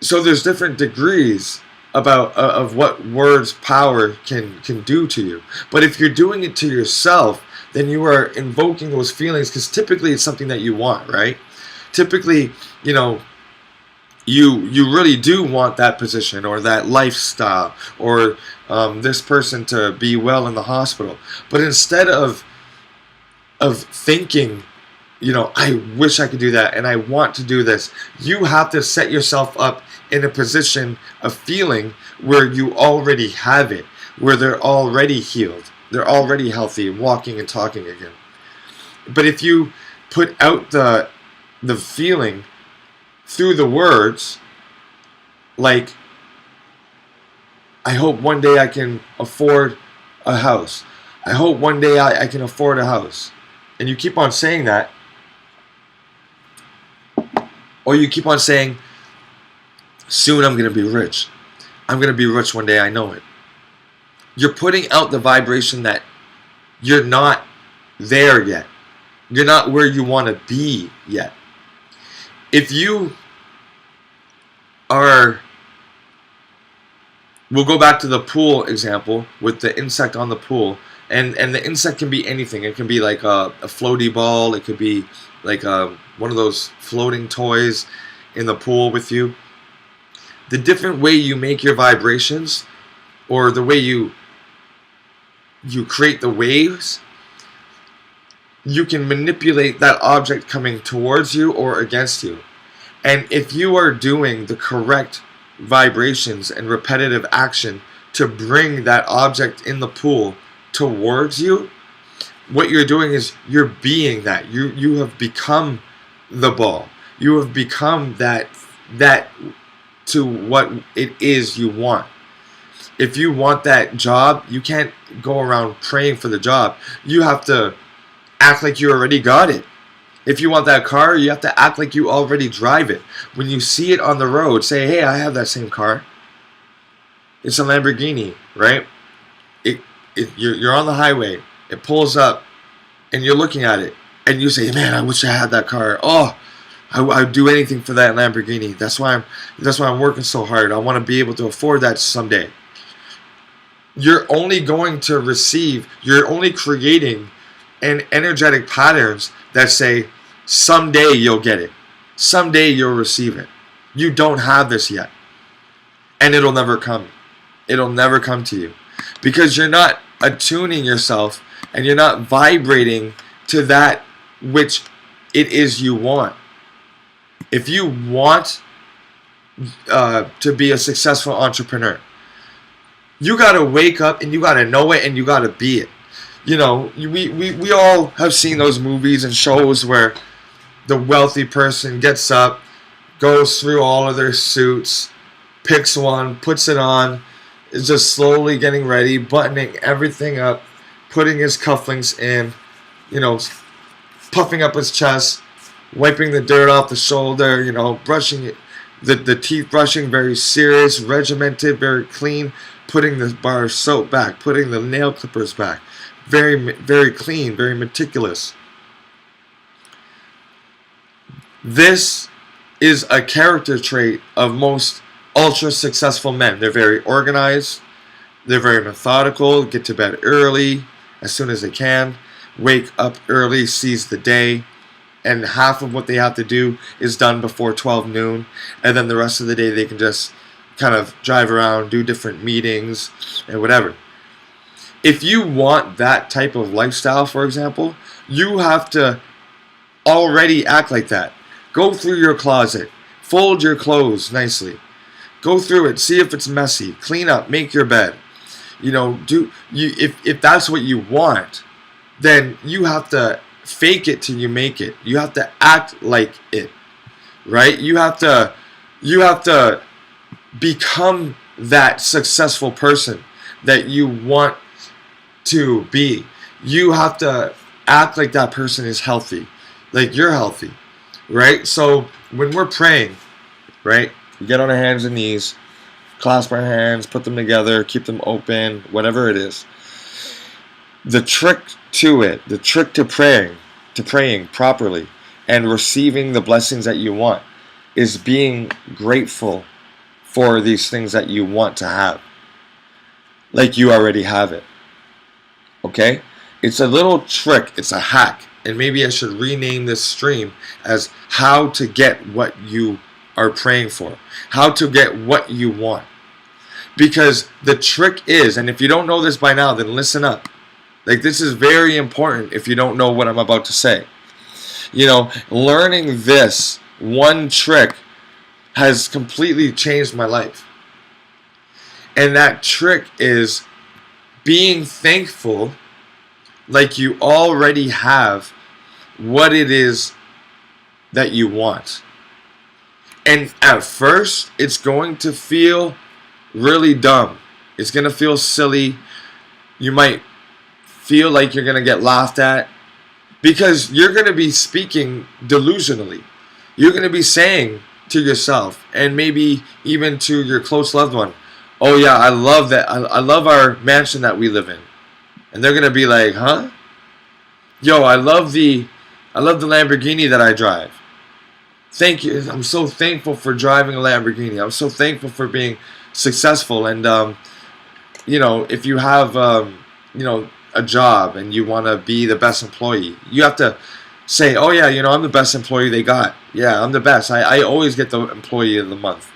so there's different degrees of what words power can do to you. But if you're doing it to yourself, then you are invoking those feelings, because typically it's something that you want, right? Typically, you really do want that position or that lifestyle or this person to be well in the hospital. But instead of thinking, I wish I could do that and I want to do this, you have to set yourself up in a position of feeling where you already have it, where they're already healed, they're already healthy, walking and talking again. But if you put out the feeling through the words, like, I hope one day I can afford a house. I hope one day I can afford a house. And you keep on saying that. Or you keep on saying, soon I'm going to be rich. I'm going to be rich one day, I know it. You're putting out the vibration that you're not there yet. You're not where you want to be yet. If you are we'll go back to the pool example with the insect on the pool. And the insect can be anything. It can be like a floaty ball. It could be like one of those floating toys in the pool with you. The different way you make your vibrations, or the way you create the waves, you can manipulate that object coming towards you or against you. And if you are doing the correct vibrations and repetitive action to bring that object in the pool towards you, what you're doing is you're being that. You have become the ball. You have become that to what it is you want. If you want that job, you can't go around praying for the job. You have to act like you already got it. If you want that car, you have to act like you already drive it. When you see it on the road, say, hey, I have that same car. It's a Lamborghini, right? You're on the highway. It pulls up, and you're looking at it, and you say, man, I wish I had that car. Oh, I'd do anything for that Lamborghini. That's why I'm working so hard. I want to be able to afford that someday. You're only going to receive, you're only creating an energetic patterns that say, someday you'll get it. Someday you'll receive it. You don't have this yet. And it'll never come. It'll never come to you. Because you're not attuning yourself and you're not vibrating to that which it is you want. If you want to be a successful entrepreneur, you got to wake up and you got to know it and you got to be it. You know, we all have seen those movies and shows where the wealthy person gets up, goes through all of their suits, picks one, puts it on, is just slowly getting ready, buttoning everything up, putting his cufflinks in, you know, puffing up his chest, wiping the dirt off the shoulder, you know, brushing it, the teeth brushing, very serious, regimented, very clean, putting the bar of soap back, putting the nail clippers back. Very, very clean, very meticulous. This is a character trait of most ultra successful men. They're very organized, they're very methodical, get to bed early as soon as they can, wake up early, seize the day, and half of what they have to do is done before 12 noon, and then the rest of the day they can just kind of drive around, do different meetings, and whatever. If you want that type of lifestyle, for example, you have to already act like that. Go through your closet. Fold your clothes nicely. Go through it. See if it's messy. Clean up. Make your bed. You know, if that's what you want, then you have to fake it till you make it. You have to act like it. Right? You have to become that successful person that you want to be. You have to act like that person is healthy, like you're healthy, right? So when we're praying, right, we get on our hands and knees, clasp our hands, put them together, keep them open, whatever it is. The trick to praying properly and receiving the blessings that you want is being grateful for these things that you want to have, like you already have it. Okay? It's a little trick. It's a hack. And maybe I should rename this stream as how to get what you are praying for. How to get what you want. Because the trick is, and if you don't know this by now, then listen up. Like, this is very important if you don't know what I'm about to say. You know, learning this one trick has completely changed my life. And that trick is being thankful like you already have what it is that you want. And at first, it's going to feel really dumb. It's going to feel silly. You might feel like you're going to get laughed at because you're going to be speaking delusionally. You're going to be saying to yourself and maybe even to your close loved one, oh yeah, I love that. I love our mansion that we live in. And they're going to be like, huh? Yo, I love the Lamborghini that I drive. Thank you. I'm so thankful for driving a Lamborghini. I'm so thankful for being successful. And if you have a job and you want to be the best employee, you have to say, oh yeah, I'm the best employee they got. Yeah, I'm the best. I always get the employee of the month.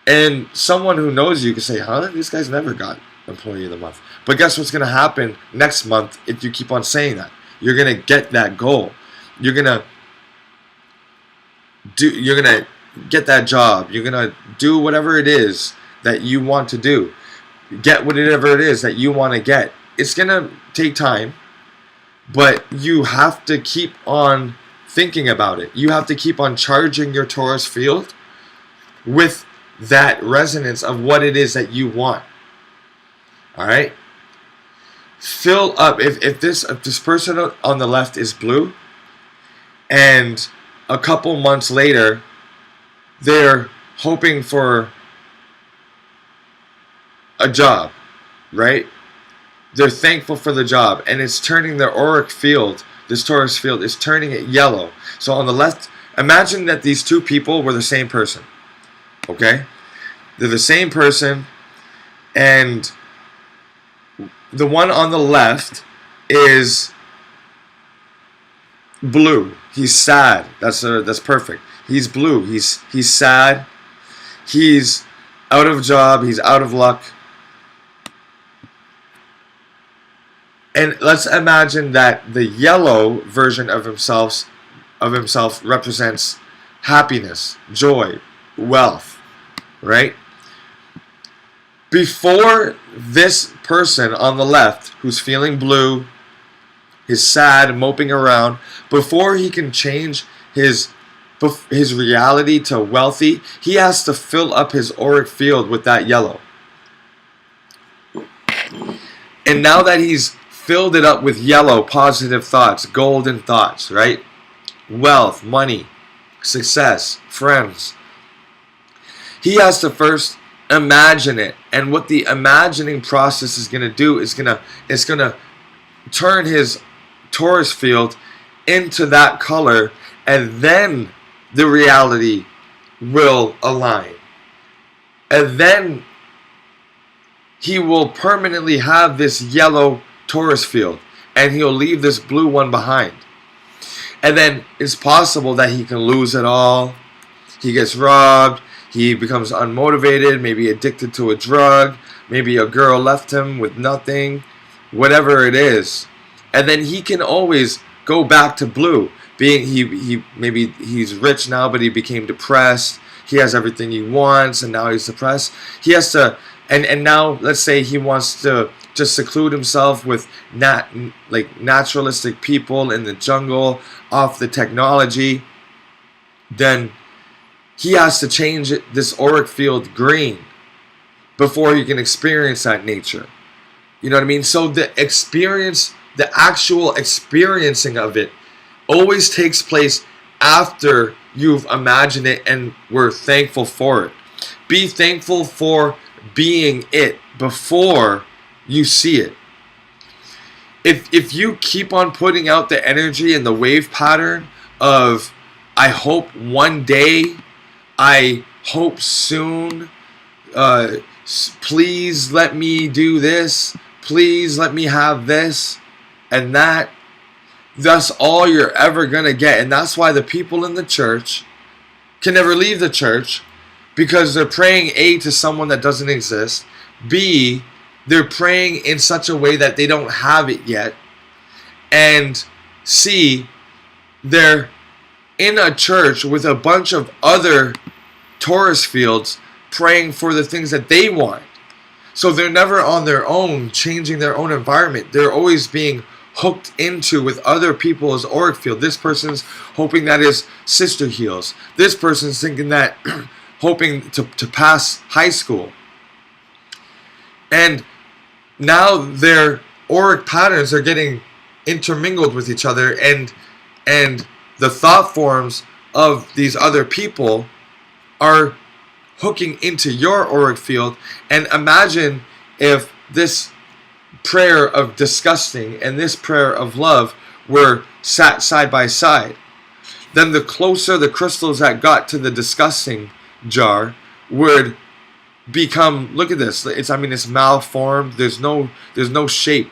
And someone who knows you can say, huh, these guys never got employee of the month. But guess what's going to happen next month if you keep on saying that? You're going to get that goal. You're going to get that job. You're going to do whatever it is that you want to do. Get whatever it is that you want to get. It's going to take time, but you have to keep on thinking about it. You have to keep on charging your Taurus field with that resonance of what it is that you want. All right? Fill up. If this person on the left is blue, and a couple months later they're hoping for a job, right? They're thankful for the job, and it's turning their auric field, this Taurus field, is turning it yellow. So on the left, imagine that these two people were the same person, okay? They're the same person, and the one on the left is blue. He's sad. That's perfect. He's blue. He's sad. He's out of job. He's out of luck. And let's imagine that the yellow version of himself represents happiness, joy, wealth, right? Before this person on the left, who's feeling blue, is sad, moping around, before he can change his reality to wealthy, he has to fill up his auric field with that yellow. And now that he's filled it up with yellow, positive thoughts, golden thoughts, right? Wealth, money, success, friends. He has to first imagine it. And what the imagining process is going to do is it's going to turn his Taurus field into that color, and then the reality will align. And then he will permanently have this yellow Taurus field, and he'll leave this blue one behind. And then it's possible that he can lose it all. He gets robbed. He becomes unmotivated, maybe addicted to a drug. Maybe a girl left him with nothing. Whatever it is. And then he can always go back to blue. Maybe he's rich now, but he became depressed. He has everything he wants, and now he's depressed. He has to, and now let's say he wants to just seclude himself with naturalistic people in the jungle, off the technology. Then he has to change this auric field green before he can experience that nature. You know what I mean? So the actual experiencing of it always takes place after you've imagined it and were thankful for it. Be thankful for being it before you see it. If you keep on putting out the energy and the wave pattern of I hope one day, I hope soon, please let me do this, please let me have this and that, that's all you're ever going to get. And that's why the people in the church can never leave the church, because they're praying A, to someone that doesn't exist, B, they're praying in such a way that they don't have it yet, and C, they're in a church with a bunch of other Taurus fields praying for the things that they want. So they're never on their own changing their own environment. They're always being hooked into with other people's auric field. This person's hoping that his sister heals. This person's thinking that hoping to pass high school. And now their auric patterns are getting intermingled with each other, and the thought forms of these other people are hooking into your auric field. And imagine if this prayer of disgusting and this prayer of love were sat side by side. Then the closer the crystals that got to the disgusting jar would become, look at this, it's malformed. There's no shape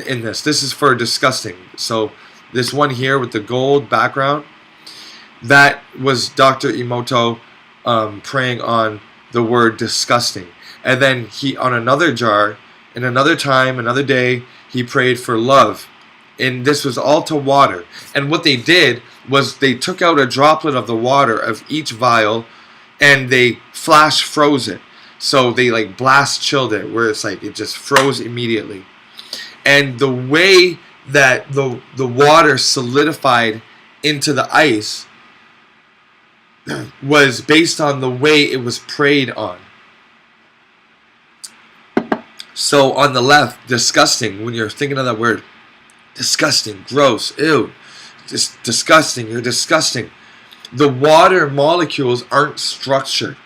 in this. This is for disgusting. So this one here with the gold background, that was Dr. Emoto praying on the word disgusting. And then he, on another jar, in another time, another day, he prayed for love. And this was all to water. And what they did was they took out a droplet of the water of each vial and they flash froze it. So they like blast chilled it, where it's like it just froze immediately. And the way that the water solidified into the ice was based on the way it was prayed on. So on the left, disgusting, when you're thinking of that word, disgusting, gross, ew, just disgusting, you're disgusting. The water molecules aren't structured.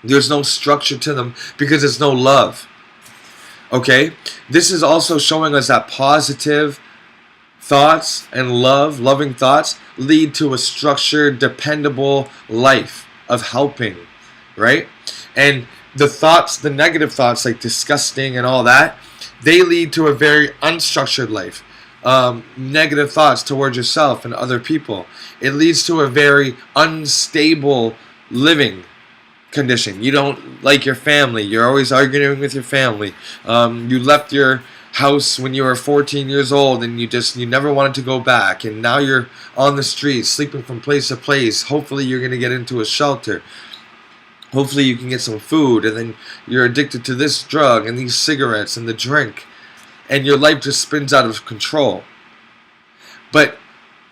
There's no structure to them because there's no love. Okay? This is also showing us that positive thoughts and loving thoughts lead to a structured, dependable life of helping, right? And the thoughts, the negative thoughts like disgusting and all that, they lead to a very unstructured life. Negative thoughts towards yourself and other people. It leads to a very unstable living condition. You don't like your family. You're always arguing with your family. You left your house when you were 14 years old and you never wanted to go back, and now you're on the streets sleeping from place to place. Hopefully you're going to get into a shelter. Hopefully you can get some food, and then you're addicted to this drug and these cigarettes and the drink, and your life just spins out of control. But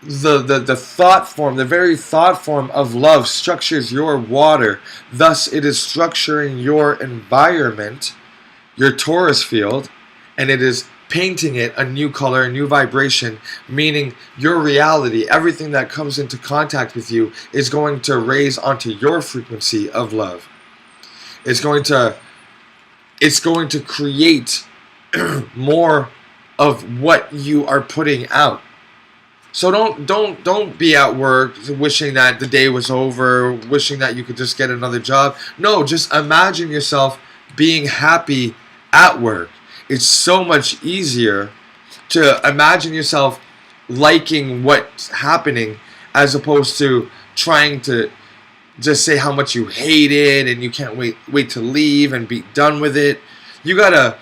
the thought form, the very thought form of love structures your water. Thus it is structuring your environment, your torus field, and it is painting it a new color, a new vibration, meaning your reality, everything that comes into contact with you is going to raise onto your frequency of love. It's going to create more of what you are putting out. So don't be at work wishing that the day was over, wishing that you could just get another job. No, just imagine yourself being happy at work. It's so much easier to imagine yourself liking what's happening as opposed to trying to just say how much you hate it and you can't wait to leave and be done with it. You gotta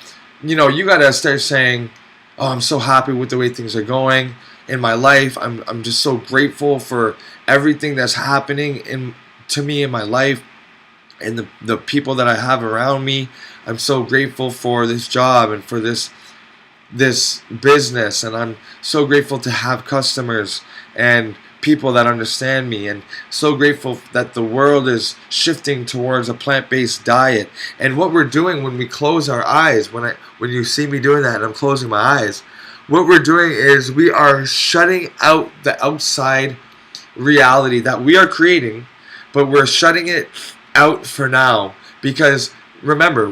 start saying, oh, I'm so happy with the way things are going in my life. I'm just so grateful for everything that's happening to me in my life and the people that I have around me. I'm so grateful for this job and for this business, and I'm so grateful to have customers and people that understand me, and so grateful that the world is shifting towards a plant-based diet. And what we're doing when we close our eyes, when you see me doing that and I'm closing my eyes, what we're doing is we are shutting out the outside reality that we are creating, but we're shutting it out for now. Because remember,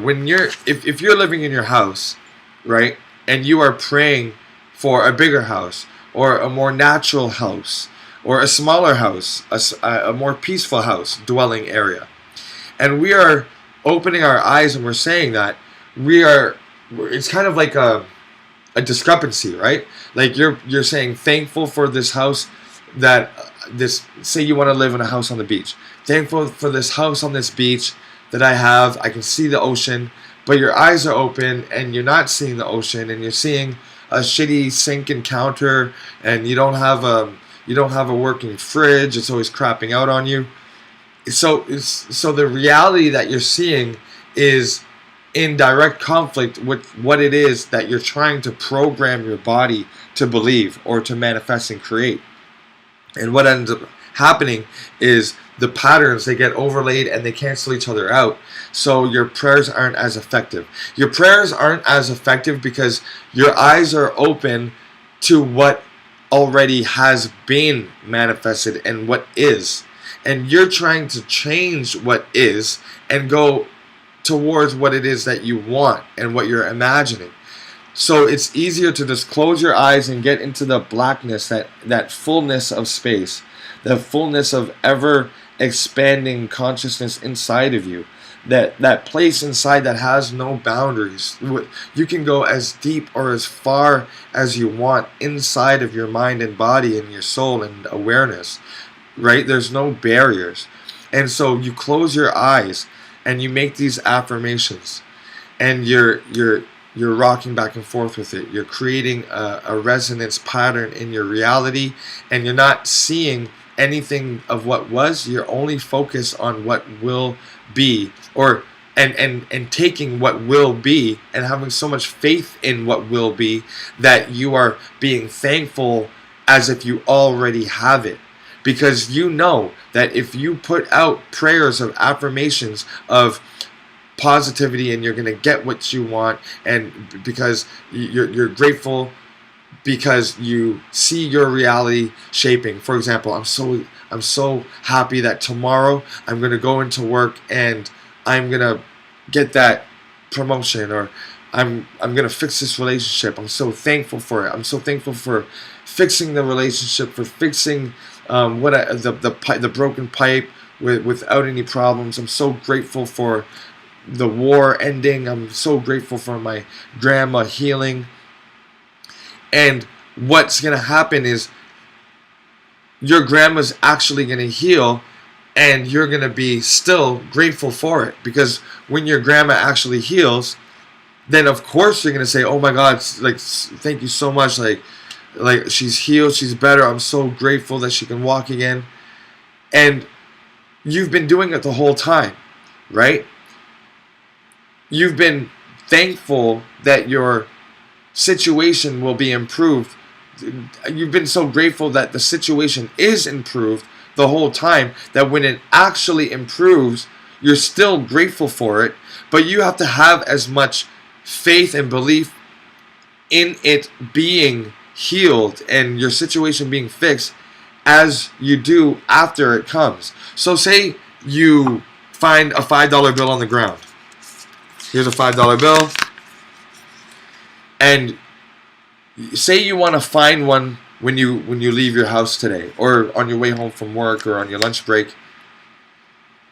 if you're living in your house, right, and you are praying for a bigger house or a more natural house or a smaller house, a more peaceful house dwelling area, and we are opening our eyes and we're saying that it's kind of like a discrepancy, right? Like you're saying thankful for this house say you want to live in a house on the beach. Thankful for this house on this beach that I have. I can see the ocean, but your eyes are open and you're not seeing the ocean, and you're seeing a shitty sink and counter, and you don't have a working fridge. It's always crapping out on you. So the reality that you're seeing is in direct conflict with what it is that you're trying to program your body to believe or to manifest and create. And what ends up happening is the patterns, they get overlaid and they cancel each other out. So your prayers aren't as effective. Your prayers aren't as effective because your eyes are open to what already has been manifested and what is. And you're trying to change what is and go towards what it is that you want and what you're imagining. So it's easier to just close your eyes and get into the blackness, that fullness of space, the fullness of ever expanding consciousness inside of you. that place inside that has no boundaries. You can go as deep or as far as you want inside of your mind and body and your soul and awareness, right? There's no barriers. And so you close your eyes and you make these affirmations, and you're rocking back and forth with it. You're creating a resonance pattern in your reality, and you're not seeing anything of what was. You're only focused on what will be, or and taking what will be and having so much faith in what will be that you are being thankful as if you already have it. Because you know that if you put out prayers of affirmations of positivity, and you're going to get what you want, and because you're grateful because you see your reality shaping. For example, I'm so happy that tomorrow I'm going to go into work and I'm going to get that promotion, or I'm going to fix this relationship. I'm so thankful for it. I'm so thankful for fixing the relationship, for fixing the broken pipe without any problems. I'm so grateful for the war ending. I'm so grateful for my grandma healing. And what's going to happen is your grandma's actually going to heal, and you're going to be still grateful for it. Because when your grandma actually heals, then of course you're going to say, oh my God, like, thank you so much. Like she's healed, she's better. I'm so grateful that she can walk again. And you've been doing it the whole time, right? You've been thankful that your situation will be improved. You've been so grateful that the situation is improved the whole time, that when it actually improves, you're still grateful for it. But you have to have as much faith and belief in it being healed and your situation being fixed as you do after it comes. So say you find a $5 bill on the ground. Here's a $5 bill. And say you want to find one when you leave your house today, or on your way home from work, or on your lunch break.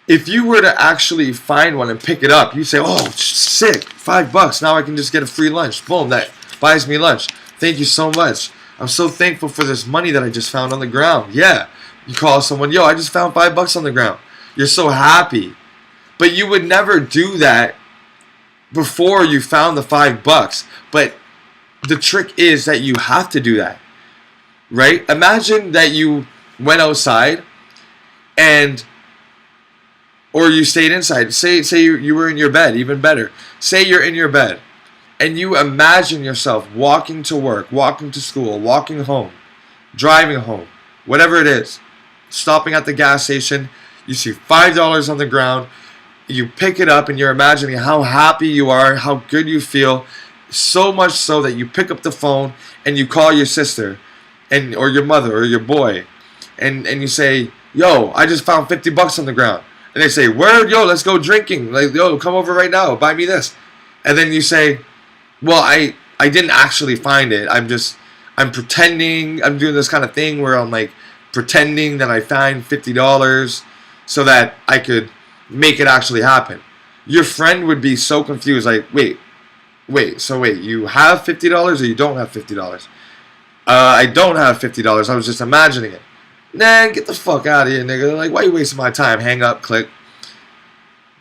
If you were to actually find one and pick it up, you say, oh, sick, $5. Now I can just get a free lunch. Boom, that buys me lunch. Thank you so much. I'm so thankful for this money that I just found on the ground. Yeah. You call someone, yo, I just found $5 on the ground. You're so happy. But you would never do that before you found the $5. But the trick is that you have to do that, right? Imagine that you went outside or you stayed inside. Say you were in your bed, even better. Say you're in your bed and you imagine yourself walking to work, walking to school, walking home, driving home, whatever it is, stopping at the gas station. You see $5 on the ground. You pick it up and you're imagining how happy you are, how good you feel, so much so that you pick up the phone and you call your sister or your mother or your boy and you say, yo, I just found $50 on the ground. And they say, word, yo, let's go drinking. Like, yo, come over right now, buy me this. And then you say, well, I didn't actually find it. I'm pretending, I'm doing this kind of thing where I'm like pretending that I found $50 so that I could make it actually happen. Your friend would be so confused, like, wait, you have $50 or you don't have $50? I don't have $50. I was just imagining it. Nah, get the fuck out of here, nigga. Like, why you wasting my time? Hang up, click.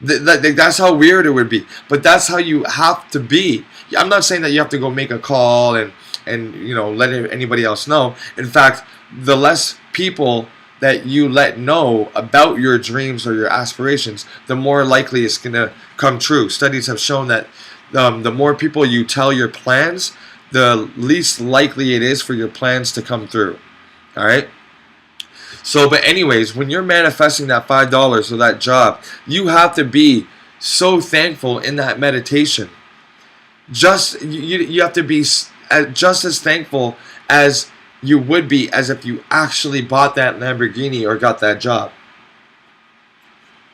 That's how weird it would be. But that's how you have to be. I'm not saying that you have to go make a call and let anybody else know. In fact, the less people that you let know about your dreams or your aspirations, the more likely it's going to come true. Studies have shown that the more people you tell your plans, the least likely it is for your plans to come through. All right? So, but anyways, when you're manifesting that $5 or that job, you have to be so thankful in that meditation. You have to be just as thankful as you would be as if you actually bought that Lamborghini or got that job.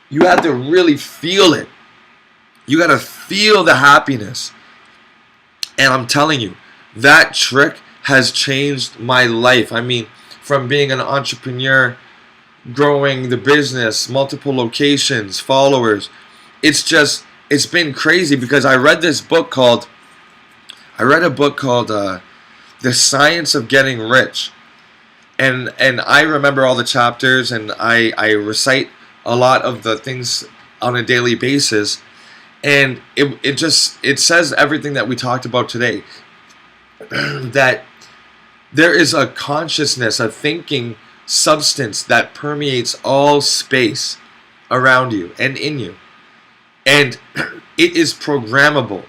You have to really feel it. You got to feel the happiness. And I'm telling you, that trick has changed my life. I mean, from being an entrepreneur, growing the business, multiple locations, followers, it's been crazy because I read a book called The Science of Getting Rich. And I remember all the chapters, and I recite a lot of the things on a daily basis, and it says everything that we talked about today. That there is a consciousness, a thinking substance that permeates all space around you and in you, and it is programmable,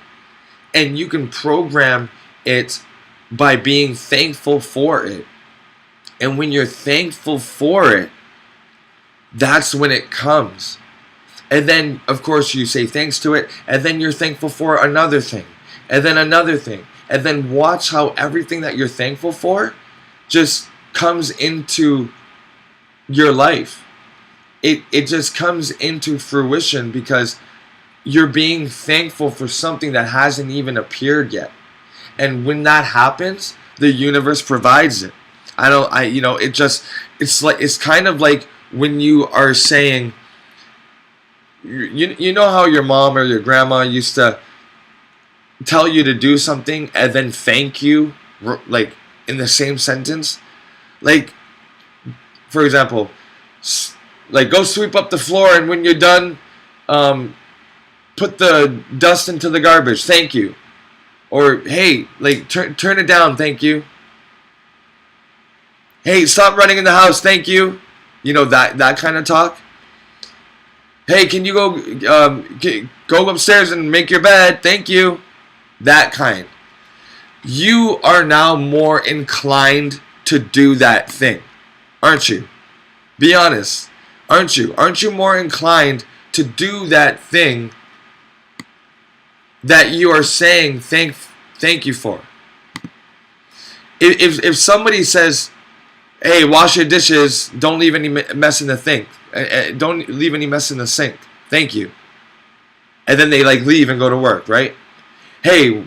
and you can program it by being thankful for it. And when you're thankful for it, that's when it comes. And then, of course, you say thanks to it, and then you're thankful for another thing, and then another thing. And then watch how everything that you're thankful for just comes into your life. It just comes into fruition because you're being thankful for something that hasn't even appeared yet. And when that happens, the universe provides it. It's kind of like when you are saying, you know how your mom or your grandma used to tell you to do something and then thank you, like in the same sentence? Like, for example, like, go sweep up the floor, and when you're done, put the dust into the garbage, thank you. Or, hey, like, turn it down, thank you. Hey, stop running in the house, thank you. You know, that kind of talk. Hey, can you go upstairs and make your bed, thank you. That kind. You are now more inclined to do that thing, aren't you? Be honest, aren't you? Aren't you more inclined to do that thing that you are saying thank you for? If somebody says, hey, wash your dishes, don't leave any mess in the sink. Don't leave any mess in the sink. Thank you. And then they like leave and go to work, right? Hey,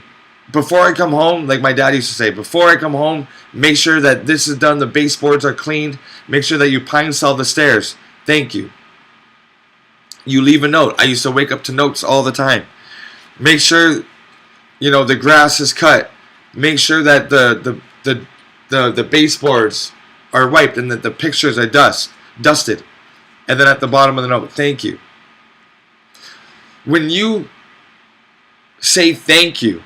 before I come home, like my dad used to say, before I come home, make sure that this is done, the baseboards are cleaned, make sure that you pine saw the stairs. Thank you. You leave a note. I used to wake up to notes all the time. Make sure, the grass is cut. Make sure that the baseboards are wiped and that the pictures are dusted. And then at the bottom of the note, thank you. When you say thank you,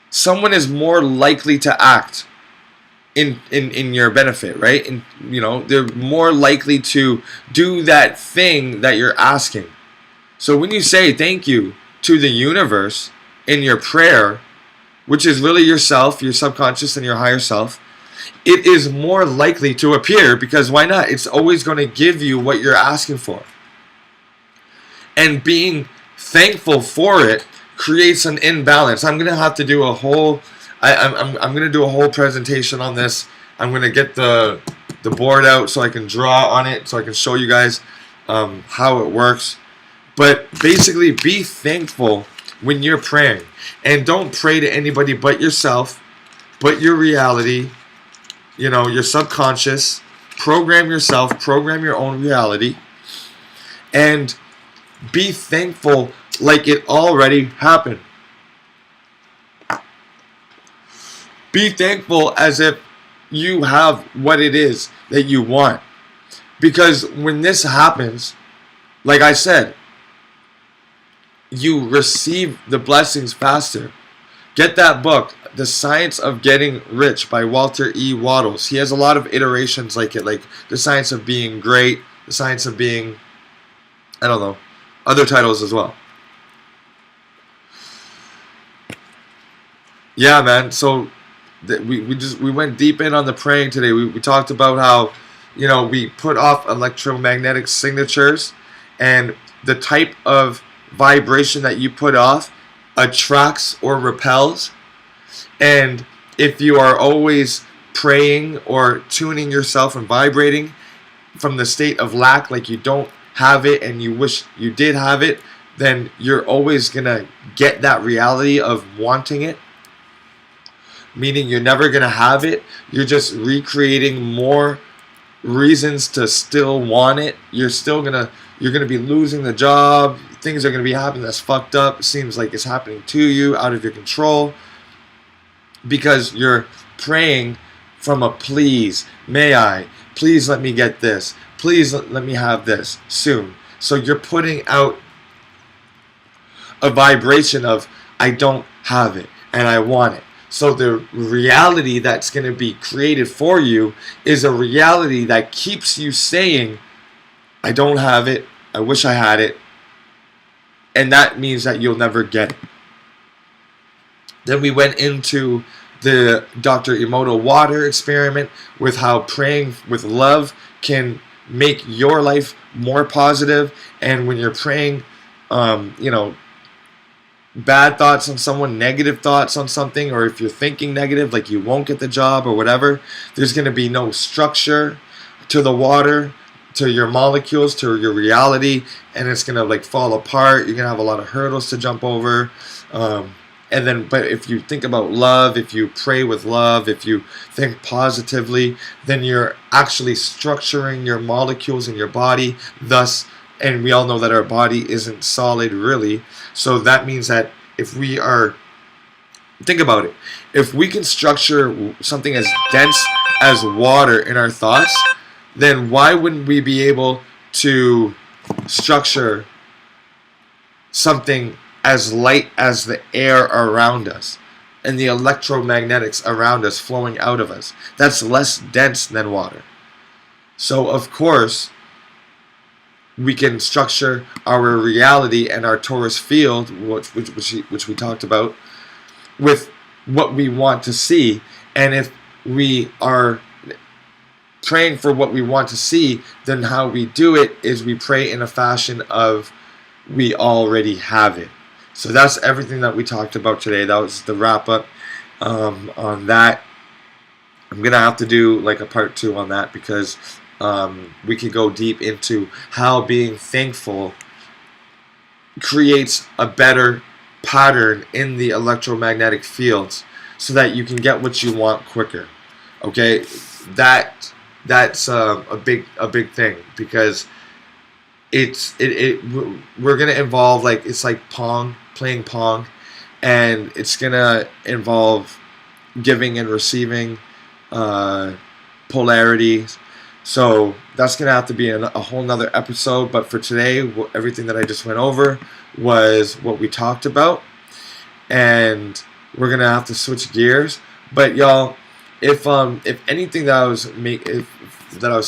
someone is more likely to act in your benefit, right? And they're more likely to do that thing that you're asking. So when you say thank you to the universe in your prayer, which is really yourself, your subconscious, and your higher self, it is more likely to appear, because why not? It's always going to give you what you're asking for. And being thankful for it creates an imbalance. I'm going to have to do a whole I'm going to do a whole presentation on this. I'm going to get the board out so I can draw on it, so I can show you guys how it works. But basically, be thankful when you're praying. And don't pray to anybody but yourself, but your reality, your subconscious. Program yourself, program your own reality. And be thankful like it already happened. Be thankful as if you have what it is that you want. Because when this happens, like I said, you receive the blessings faster. Get that book, The Science of Getting Rich by Walter E. Wattles. He has a lot of iterations like it, like The Science of Being Great, The Science of Being, other titles as well. Yeah, man, so we went deep in on the praying today. We talked about how, we put off electromagnetic signatures, and the type of vibration that you put off attracts or repels. And if you are always praying or tuning yourself and vibrating from the state of lack, like you don't have it and you wish you did have it, then you're always gonna get that reality of wanting it. Meaning you're never gonna have it. You're just recreating more reasons to still want it. You're gonna be losing the job, things are going to be happening that's fucked up. It seems like it's happening to you, out of your control, because you're praying from a please, may I, please let me get this, please let me have this soon. So you're putting out a vibration of, I don't have it and I want it. So the reality that's going to be created for you is a reality that keeps you saying, I don't have it, I wish I had it, and that means that you'll never get it. Then we went into the Dr. Emoto water experiment with how praying with love can make your life more positive. And when you're praying, bad thoughts on someone, negative thoughts on something, or if you're thinking negative, like you won't get the job or whatever, there's going to be no structure to the water, to your molecules, to your reality, and it's going to like fall apart. You're going to have a lot of hurdles to jump over. But if you think about love, if you pray with love, if you think positively, then you're actually structuring your molecules in your body. Thus, and we all know that our body isn't solid really. So that means that if we are, think about it, if we can structure something as dense as water in our thoughts, then why wouldn't we be able to structure something as light as the air around us and the electromagnetics around us flowing out of us? That's less dense than water. So of course we can structure our reality and our torus field, which we talked about, with what we want to see. And if we are praying for what we want to see, then how we do it is we pray in a fashion of we already have it. So that's everything that we talked about today. That was the wrap up on that. I'm gonna have to do like a part 2 on that, because we could go deep into how being thankful creates a better pattern in the electromagnetic fields so that you can get what you want quicker. Okay, that's a big thing, because we're gonna involve, like, it's like playing Pong, and it's gonna involve giving and receiving polarities. So that's gonna have to be a whole nother episode. But for today, everything that I just went over was what we talked about, and we're gonna have to switch gears. But y'all, if anything that I was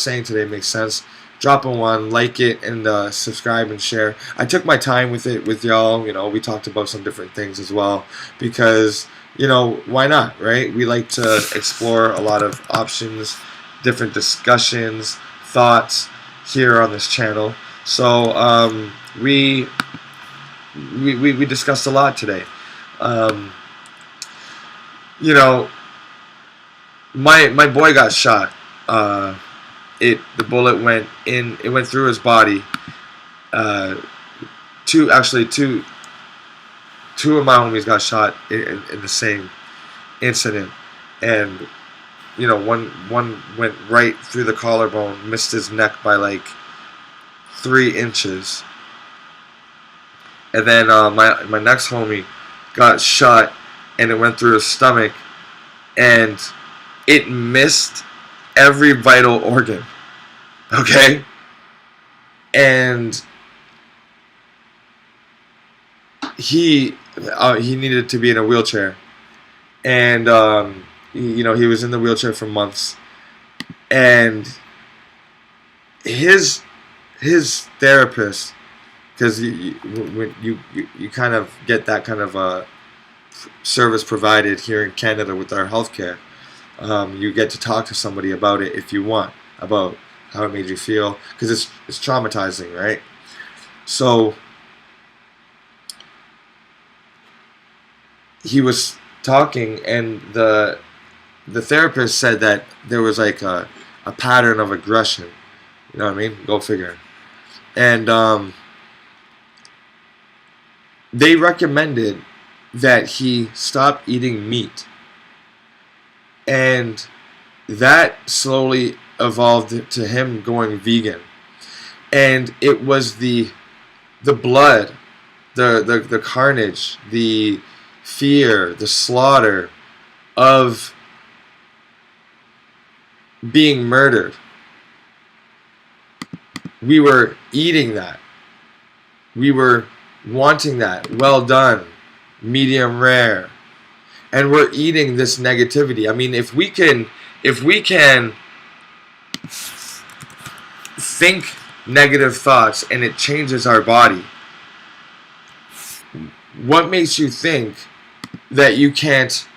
saying today makes sense, drop a 1, like it, and subscribe and share. I took my time with it with y'all. We talked about some different things as well, because why not, right? We like to explore a lot of options, different discussions, thoughts here on this channel. So we discussed a lot today. My boy got shot. The bullet went in. It went through his body. Two of my homies got shot in the same incident, and one went right through the collarbone, missed his neck by like 3 inches, and then my next homie got shot, and it went through his stomach, and it missed every vital organ. Okay, and he needed to be in a wheelchair, and he was in the wheelchair for months, and his therapist, because you kind of get that kind of service provided here in Canada with our healthcare. You get to talk to somebody about it if you want, about how it made you feel, because it's traumatizing, right? So he was talking, and the therapist said that there was like a pattern of aggression. You know what I mean? Go figure. And they recommended that he stop eating meat. And that slowly evolved to him going vegan. And it was the blood the carnage, the fear, the slaughter of being murdered. We were eating that. We were wanting that. Well done, medium rare. And we're eating this negativity. I mean, if we can think negative thoughts and it changes our body, what makes you think that you can't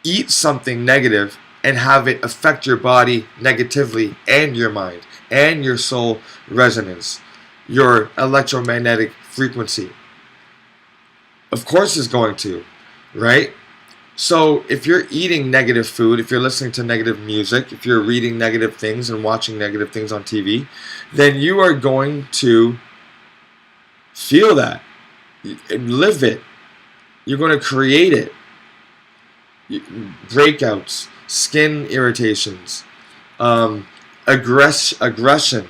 eat something negative and have it affect your body negatively and your mind and your soul resonance, your electromagnetic frequency? Of course it's going to, right? So if you're eating negative food, if you're listening to negative music, if you're reading negative things and watching negative things on TV, then you are going to feel that, live it. You're going to create it. Breakouts, skin irritations, aggression,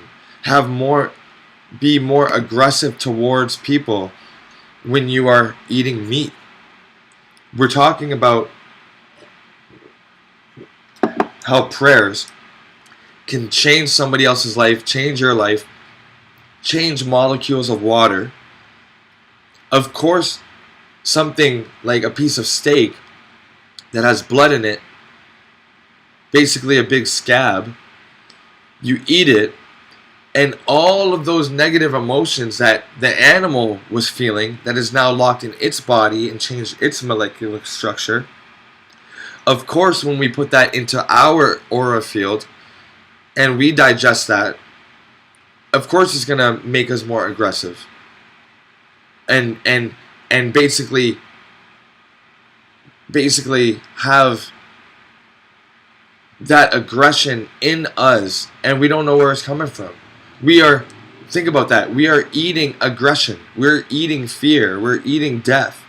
be more aggressive towards people when you are eating meat. We're talking about how prayers can change somebody else's life, change your life, change molecules of water. Of course, something like a piece of steak that has blood in it, basically a big scab, you eat it, and all of those negative emotions that the animal was feeling that is now locked in its body and changed its molecular structure. Of course, when we put that into our aura field and we digest that, of course it's going to make us more aggressive. And basically have that aggression in us, and we don't know where it's coming from. Think about that. We are eating aggression. We're eating fear. We're eating death,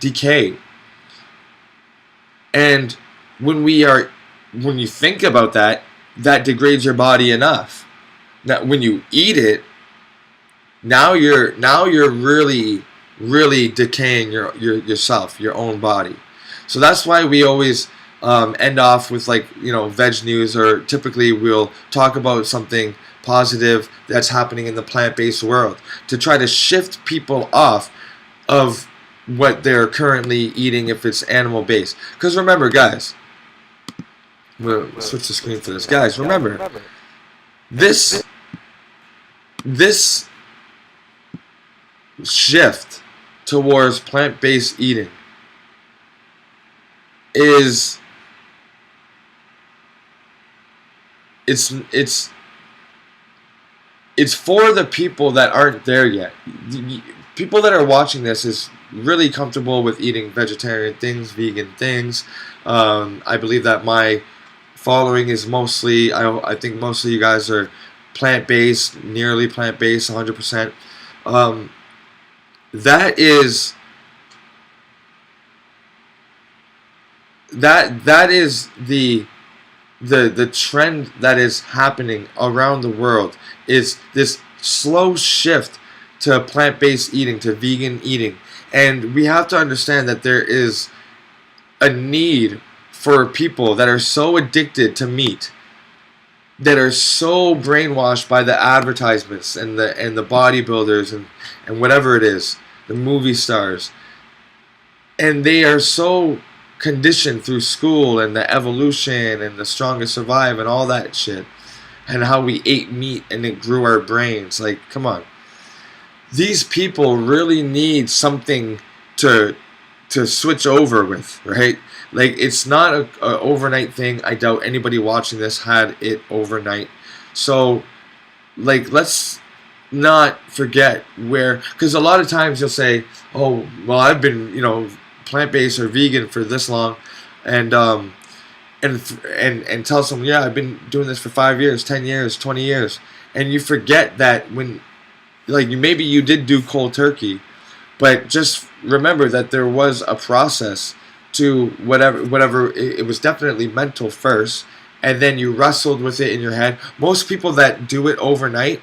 decay. And when you think about that, that degrades your body enough. Now, when you eat it, now you're really, really decaying yourself, your own body. So that's why we always end off with VegNews, or typically we'll talk about something positive that's happening in the plant-based world to try to shift people off of what they're currently eating if it's animal-based. Because remember, guys, we'll switch the screen for this. Guys, remember, this shift towards plant-based eating is it's for the people that aren't there yet. People that are watching this is really comfortable with eating vegetarian things, vegan things. I believe that my following is mostly, I think most of you guys are plant-based, nearly plant-based, 100%. That is the trend that is happening around the world, is this slow shift to plant-based eating, to vegan eating. And we have to understand that there is a need for people that are so addicted to meat, that are so brainwashed by the advertisements and the bodybuilders and whatever it is, the movie stars, and they are so conditioned through school and the evolution and the strongest survive and all that shit, and how we ate meat and it grew our brains. Like, come on. These people really need something to switch over with, right? Like, it's not a overnight thing. I doubt anybody watching this had it overnight. So, like, let's not forget where, because a lot of times you'll say, oh, well, I've been, plant-based or vegan for this long, and tell someone, yeah, I've been doing this for 5 years, 10 years, 20 years, and you forget that when, maybe you did do cold turkey, but just remember that there was a process to whatever. It was definitely mental first, and then you wrestled with it in your head. Most people that do it overnight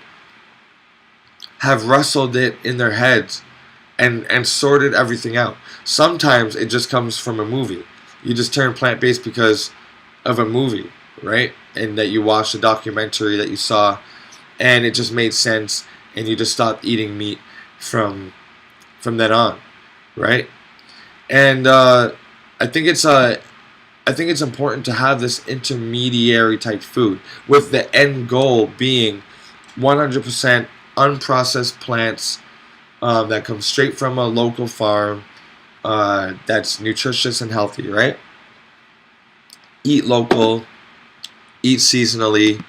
have wrestled it in their heads and sorted everything out. Sometimes it just comes from a movie. You just turn plant-based because of a movie, right? And that you watched a documentary that you saw, and it just made sense, and you just stopped eating meat from then on, right? And I think it's important to have this intermediary type food with the end goal being 100% unprocessed plants that come straight from a local farm that's nutritious and healthy, right? Eat local, eat seasonally,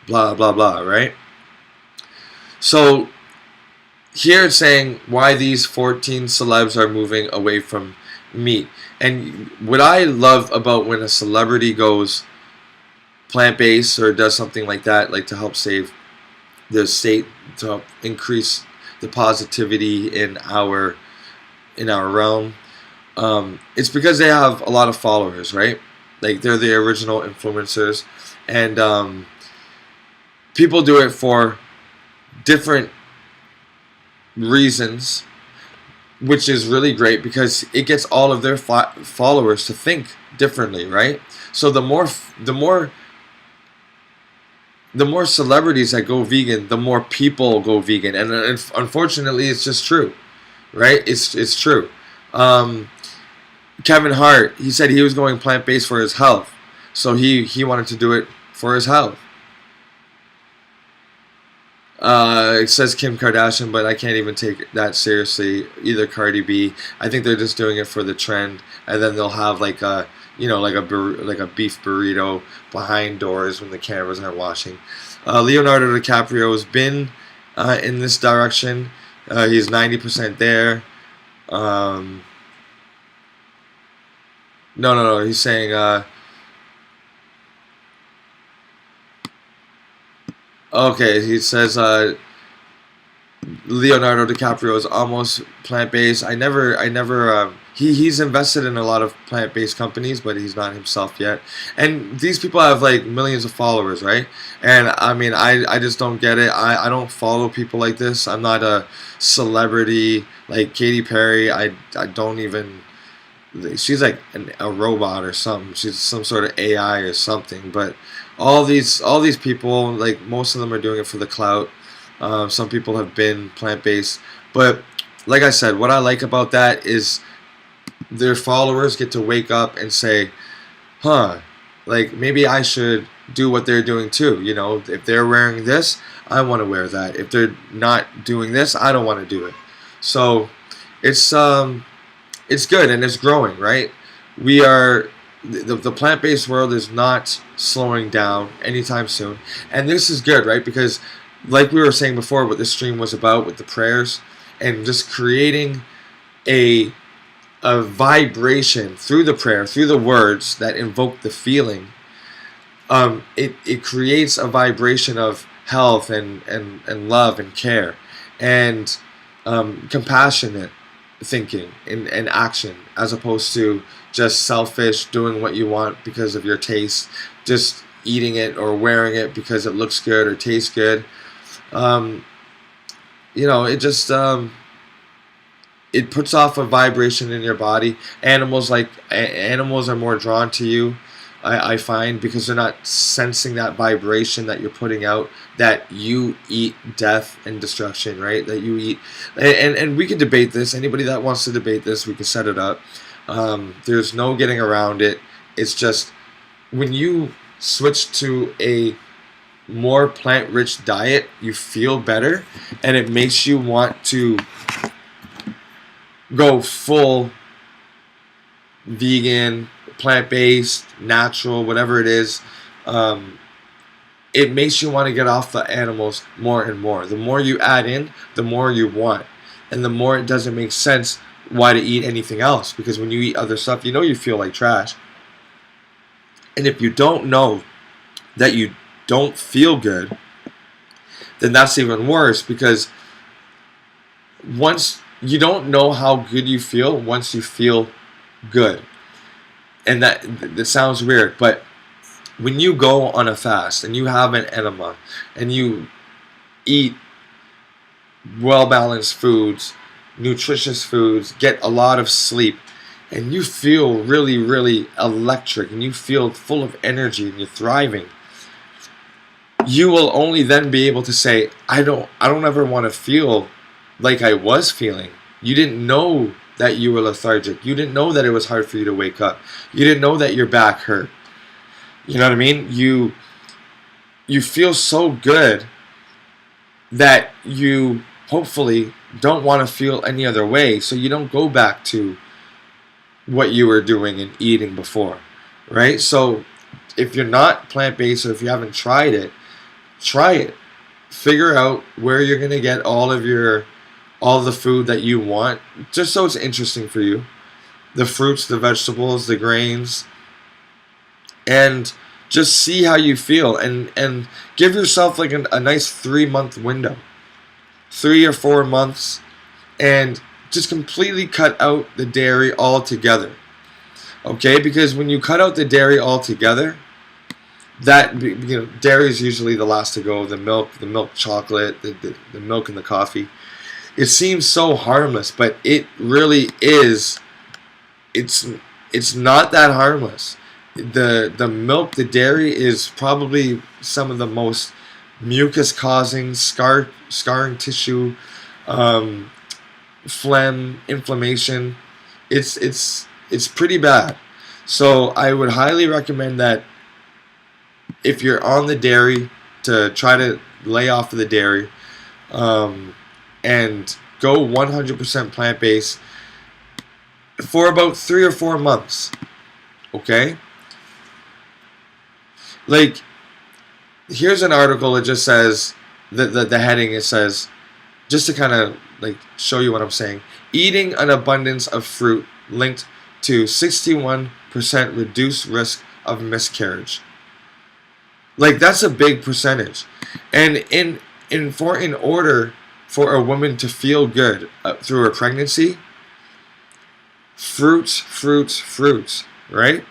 blah, blah, blah, right? So here it's saying why these 14 celebs are moving away from meat. And what I love about when a celebrity goes plant-based or does something like that, like to help save the state, to help increase the positivity in our realm, it's because they have a lot of followers, right? Like they're the original influencers, and people do it for different reasons, which is really great because it gets all of their followers to think differently, right? So the more celebrities that go vegan, the more people go vegan, and unfortunately, it's just true, right? It's true. Kevin Hart, he said he was going plant-based for his health, so he wanted to do it for his health. It says Kim Kardashian, but I can't even take that seriously. Either Cardi B. I think they're just doing it for the trend, and then they'll have like a like a beef burrito behind doors when the cameras aren't watching. Leonardo DiCaprio has been in this direction. He's 90% there. No. He's saying. Okay, he says Leonardo DiCaprio is almost plant-based. He's invested in a lot of plant-based companies, but he's not himself yet. And these people have like millions of followers, right? And I mean, I just don't get it. I don't follow people like this. I'm not a celebrity like Katy Perry. I don't even. She's like a robot or something. She's some sort of AI or something. But all these people, like most of them are doing it for the clout. Some people have been plant-based, but like I said, what I like about that is their followers get to wake up and say, "Huh, like maybe I should do what they're doing too." You know, if they're wearing this, I want to wear that. If they're not doing this, I don't want to do it. So it's good and it's growing, right? We are the plant-based world is not slowing down anytime soon, and this is good, right? Because like we were saying before, what this stream was about with the prayers and just creating a vibration through the prayer, through the words that invoke the feeling. It creates a vibration of health and love and care and compassionate thinking and action, as opposed to just selfish doing what you want because of your taste, just eating it or wearing it because it looks good or tastes good. It just it puts off a vibration in your body. Animals are more drawn to you, I find, because they're not sensing that vibration that you're putting out, that you eat death and destruction, right? That you eat, and we can debate this. Anybody that wants to debate this, we can set it up. There's no getting around it. It's just when you switch to a more plant-rich diet, you feel better, and it makes you want to go full vegan, plant-based, natural, whatever it is. It makes you want to get off the animals more and more. The more you add in, the more you want, and the more it doesn't make sense why to eat anything else, because when you eat other stuff, you feel like trash. And if you don't know that you don't feel good, then that's even worse, because once you don't know how good you feel once you feel good. And that sounds weird, but when you go on a fast and you have an enema and you eat well-balanced foods, nutritious foods, get a lot of sleep, and you feel really, really electric, and you feel full of energy, and you're thriving, you will only then be able to say, I don't ever want to feel like I was feeling. You didn't know that you were lethargic. You didn't know that it was hard for you to wake up. You didn't know that your back hurt. You know what I mean? You feel so good that you hopefully don't want to feel any other way, so you don't go back to what you were doing and eating before, right? So if you're not plant-based, or if you haven't tried it, try it. Figure out where you're going to get all the food that you want, just so it's interesting for you. The fruits, the vegetables, the grains, and just see how you feel, and give yourself like a nice 3-month window, 3 or 4 months, and just completely cut out the dairy altogether. Okay, because when you cut out the dairy altogether, that, you know, dairy is usually the last to go. The milk chocolate, the milk and the coffee. It seems so harmless, but it really is. It's not that harmless. The milk, the dairy is probably some of the most mucus causing, scarring tissue, phlegm, inflammation. It's pretty bad. So I would highly recommend that if you're on the dairy, to try to lay off of the dairy, and go 100% plant-based for about 3 or 4 months. Okay? Like, here's an article that just says, the heading, it says, just to kind of like show you what I'm saying, eating an abundance of fruit linked to 61% reduced risk of miscarriage. Like, that's a big percentage. And in order for a woman to feel good through her pregnancy, fruits, right?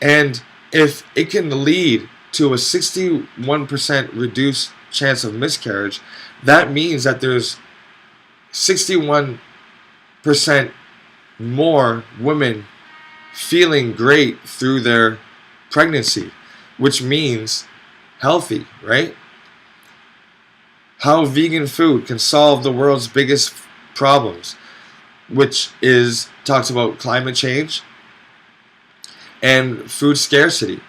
And if it can lead to a 61% reduced chance of miscarriage, that means that there's 61% more women feeling great through their pregnancy, which means healthy, right? How vegan food can solve the world's biggest problems, which is, talks about climate change and food scarcity.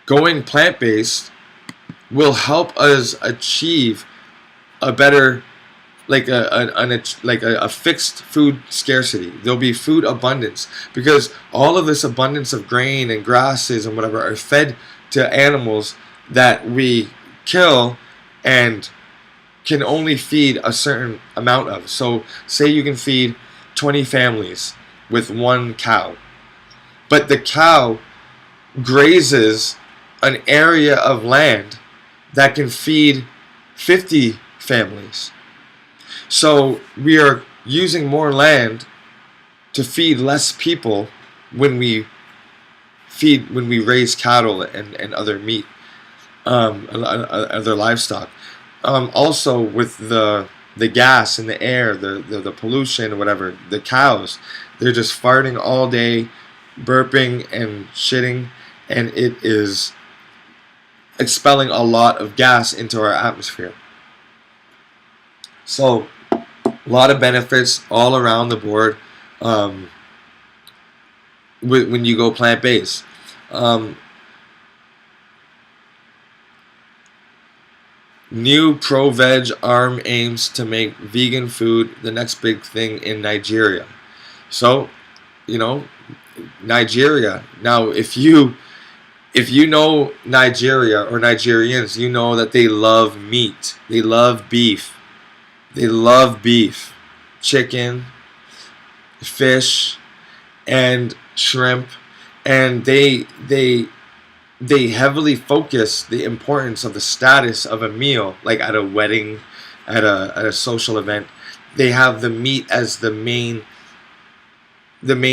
Going plant-based will help us achieve a better, like a fixed food scarcity. There'll be food abundance, because all of this abundance of grain and grasses and whatever are fed to animals that we kill and can only feed a certain amount of. So say you can feed 20 families with 1 cow, but the cow grazes an area of land that can feed 50 families. So we are using more land to feed less people when we raise cattle and other meat, other livestock. Also with the gas in the air, the pollution or whatever, the cows, they're just farting all day, burping and shitting, and it is expelling a lot of gas into our atmosphere. So a lot of benefits all around the board when you go plant-based. New pro-veg arm aims to make vegan food the next big thing in Nigeria. So, you know, Nigeria. Now, if you know Nigeria or Nigerians, you know that they love meat. They love beef. They love beef, chicken, fish, and shrimp, and they heavily focus the importance of the status of a meal, like at a wedding, at a social event. They have the meat as the main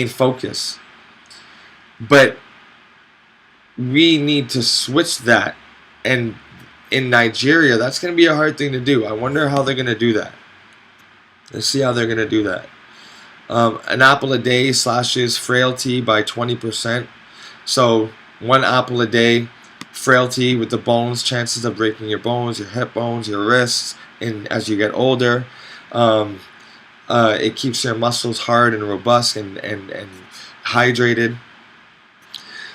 focus. But we need to switch that, and in Nigeria, that's going to be a hard thing to do. I wonder how they're going to do that. Let's see how they're going to do that. An apple a day slashes frailty by 20%. So 1 apple a day, frailty with the bones, chances of breaking your bones, your hip bones, your wrists, and as you get older. It keeps your muscles hard and robust and hydrated.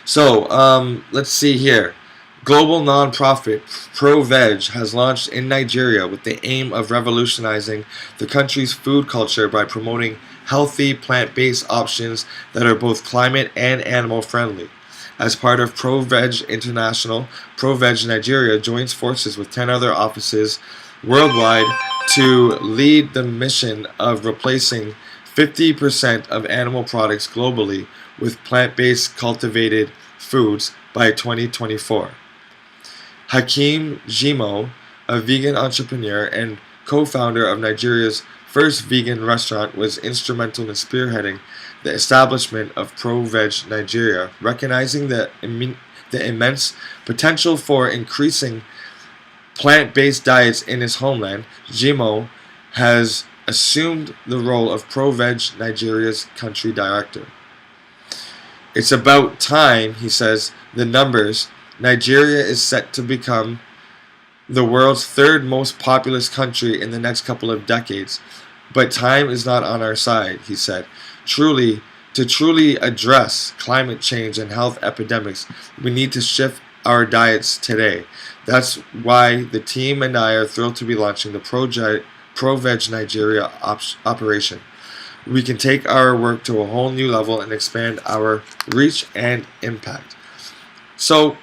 So let's see here. Global nonprofit ProVeg has launched in Nigeria with the aim of revolutionizing the country's food culture by promoting healthy plant-based options that are both climate and animal friendly. As part of ProVeg International, ProVeg Nigeria joins forces with 10 other offices worldwide to lead the mission of replacing 50% of animal products globally with plant-based cultivated foods by 2024. Hakeem Jimo, a vegan entrepreneur and co-founder of Nigeria's first vegan restaurant, was instrumental in spearheading the establishment of ProVeg Nigeria, recognizing the immense potential for increasing plant-based diets in his homeland. Jimo has assumed the role of ProVeg Nigeria's country director. It's about time, he says. The numbers. Nigeria is set to become the world's third most populous country in the next couple of decades. But time is not on our side, he said. To truly address climate change and health epidemics, we need to shift our diets today. That's why the team and I are thrilled to be launching the ProVeg Nigeria operation. We can take our work to a whole new level and expand our reach and impact. So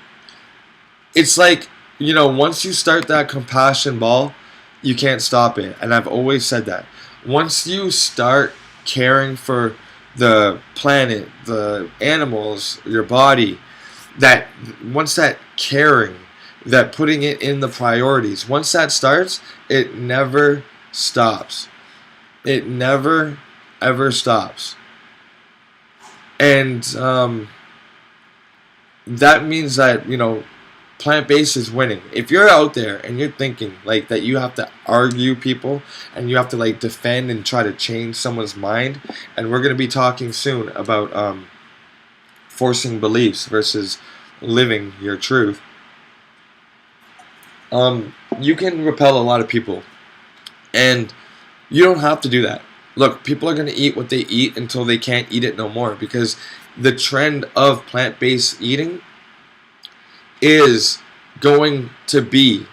it's like, once you start that compassion ball, you can't stop it. And I've always said that. Once you start caring for the planet, the animals, your body, once that caring, that putting it in the priorities, once that starts, it never stops. It never, ever stops. And that means that, plant-based is winning. If you're out there and you're thinking like that you have to argue people and you have to like defend and try to change someone's mind, and we're going to be talking soon about forcing beliefs versus living your truth, you can repel a lot of people, and you don't have to do that. Look, people are going to eat what they eat until they can't eat it no more, because the trend of plant-based eating is going to be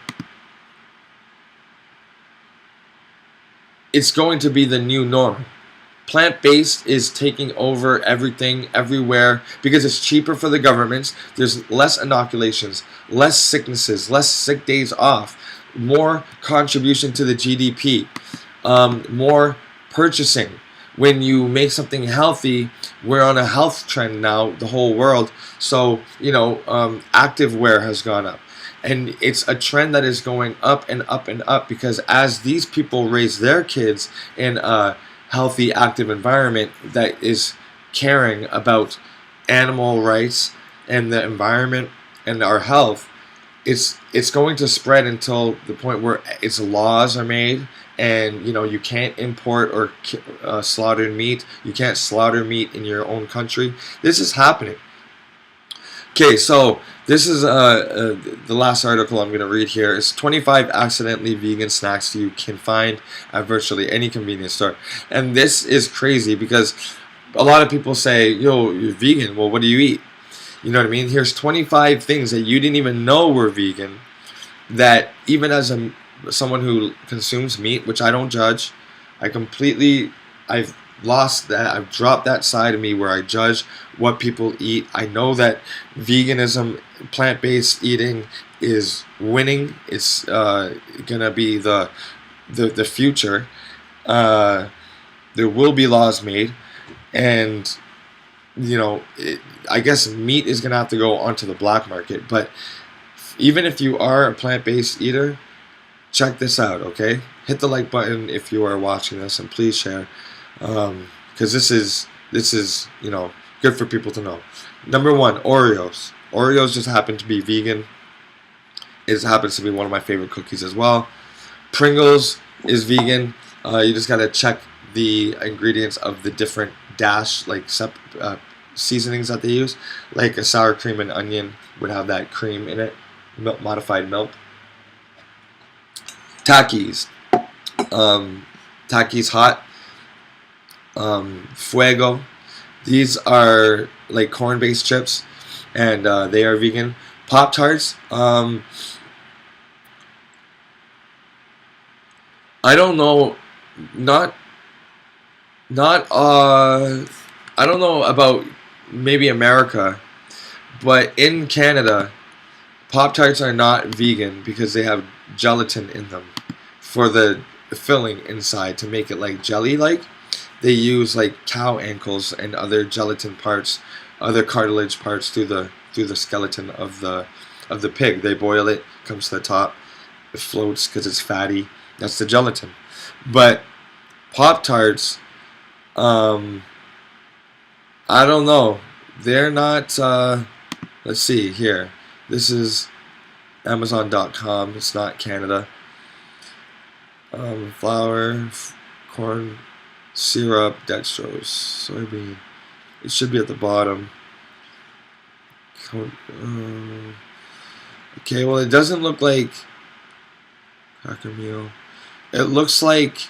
the new norm. Plant-based is taking over everything, everywhere, because it's cheaper for the governments. There's less inoculations, less sicknesses, less sick days off, more contribution to the GDP, more purchasing. When you make something healthy, we're on a health trend now, the whole world. So, active wear has gone up. And it's a trend that is going up and up and up, because as these people raise their kids in a healthy, active environment that is caring about animal rights and the environment and our health, it's going to spread until the point where its laws are made. And you can't import or slaughter meat. You can't slaughter meat in your own country. This is happening. Okay, so this is the last article I'm going to read here. It's 25 accidentally vegan snacks you can find at virtually any convenience store. And this is crazy, because a lot of people say, yo, you're vegan. Well, what do you eat? You know what I mean? Here's 25 things that you didn't even know were vegan, that even as someone who consumes meat, which I don't judge, I've lost that. I've dropped that side of me where I judge what people eat. I know that veganism, plant-based eating is winning. It's gonna be the future. There will be laws made, and I guess meat is gonna have to go onto the black market. But even if you are a plant-based eater, check this out, okay? Hit the like button if you are watching this, and please share, because this is good for people to know. Number 1, Oreos. Oreos just happen to be vegan. It happens to be one of my favorite cookies as well. Pringles is vegan. You just gotta check the ingredients of the different dash seasonings that they use. Like a sour cream and onion would have that cream in it, modified milk. Takis, Takis hot, Fuego. These are like corn-based chips, and they are vegan. Pop Tarts. I don't know. Not not. I don't know about maybe America, but in Canada, Pop Tarts are not vegan because they have gelatin in them for the filling inside to make it like jelly like. They use like cow ankles and other gelatin parts, other cartilage parts through the skeleton of the pig. They boil it, comes to the top, it floats because it's fatty. That's the gelatin. But Pop Tarts, um, I don't know. They're not. Let's see here. This is Amazon.com. It's not Canada. Flour, corn syrup, dextrose, soybean. It should be at the bottom. Okay, well, it doesn't look like cracker meal. It looks like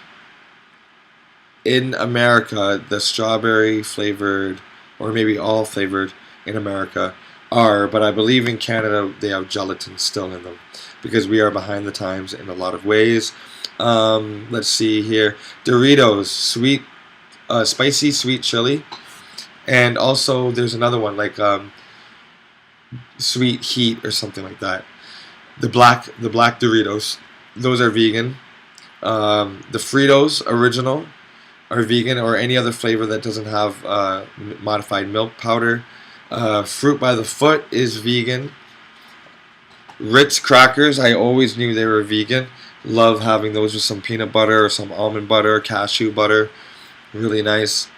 in America, the strawberry flavored, or maybe all flavored in America, are, but I believe in Canada they have gelatin still in them because we are behind the times in a lot of ways. Let's see here. Doritos, sweet, spicy sweet chili, and also there's another one like sweet heat or something like that. The black Doritos, those are vegan. The Fritos original are vegan, or any other flavor that doesn't have modified milk powder. Fruit by the Foot is vegan. Ritz crackers, I always knew they were vegan. Love having those with some peanut butter or some almond butter, cashew butter. Really nice.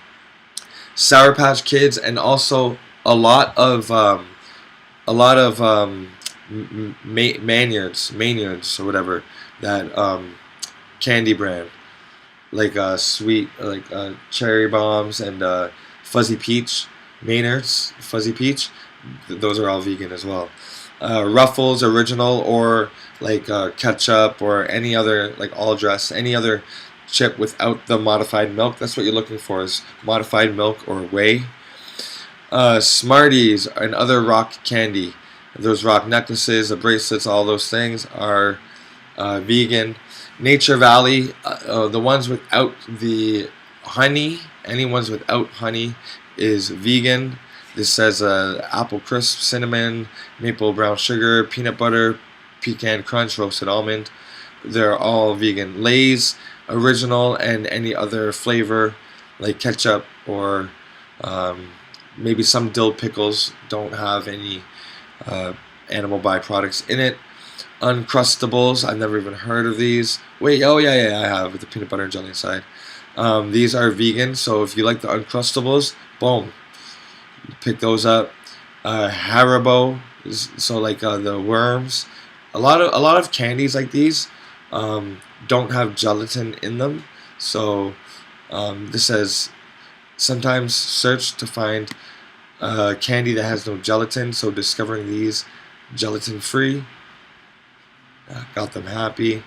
Sour Patch Kids, and also a lot of Maynards or whatever, that candy brand, like sweet, like cherry bombs and fuzzy peach, Maynard's fuzzy peach. Those are all vegan as well. Ruffles original, or like ketchup, or any other, like all dress, any other chip without the modified milk. That's what you're looking for, is modified milk or whey. Smarties and other rock candy. Those rock necklaces, the bracelets, all those things are vegan. Nature Valley, the ones without the honey, any ones without honey is vegan. This says apple crisp, cinnamon, maple brown sugar, peanut butter, pecan crunch, roasted almond. They're all vegan. Lay's original and any other flavor like ketchup or maybe some dill pickles don't have any animal byproducts in it. Uncrustables, I've never even heard of these. Wait, oh yeah, I have, with the peanut butter and jelly inside. These are vegan, so if you like the Uncrustables, boom, pick those up. Haribo, so like the worms. A lot of candies like these don't have gelatin in them. So this says sometimes search to find candy that has no gelatin. So discovering these gelatin free got them happy.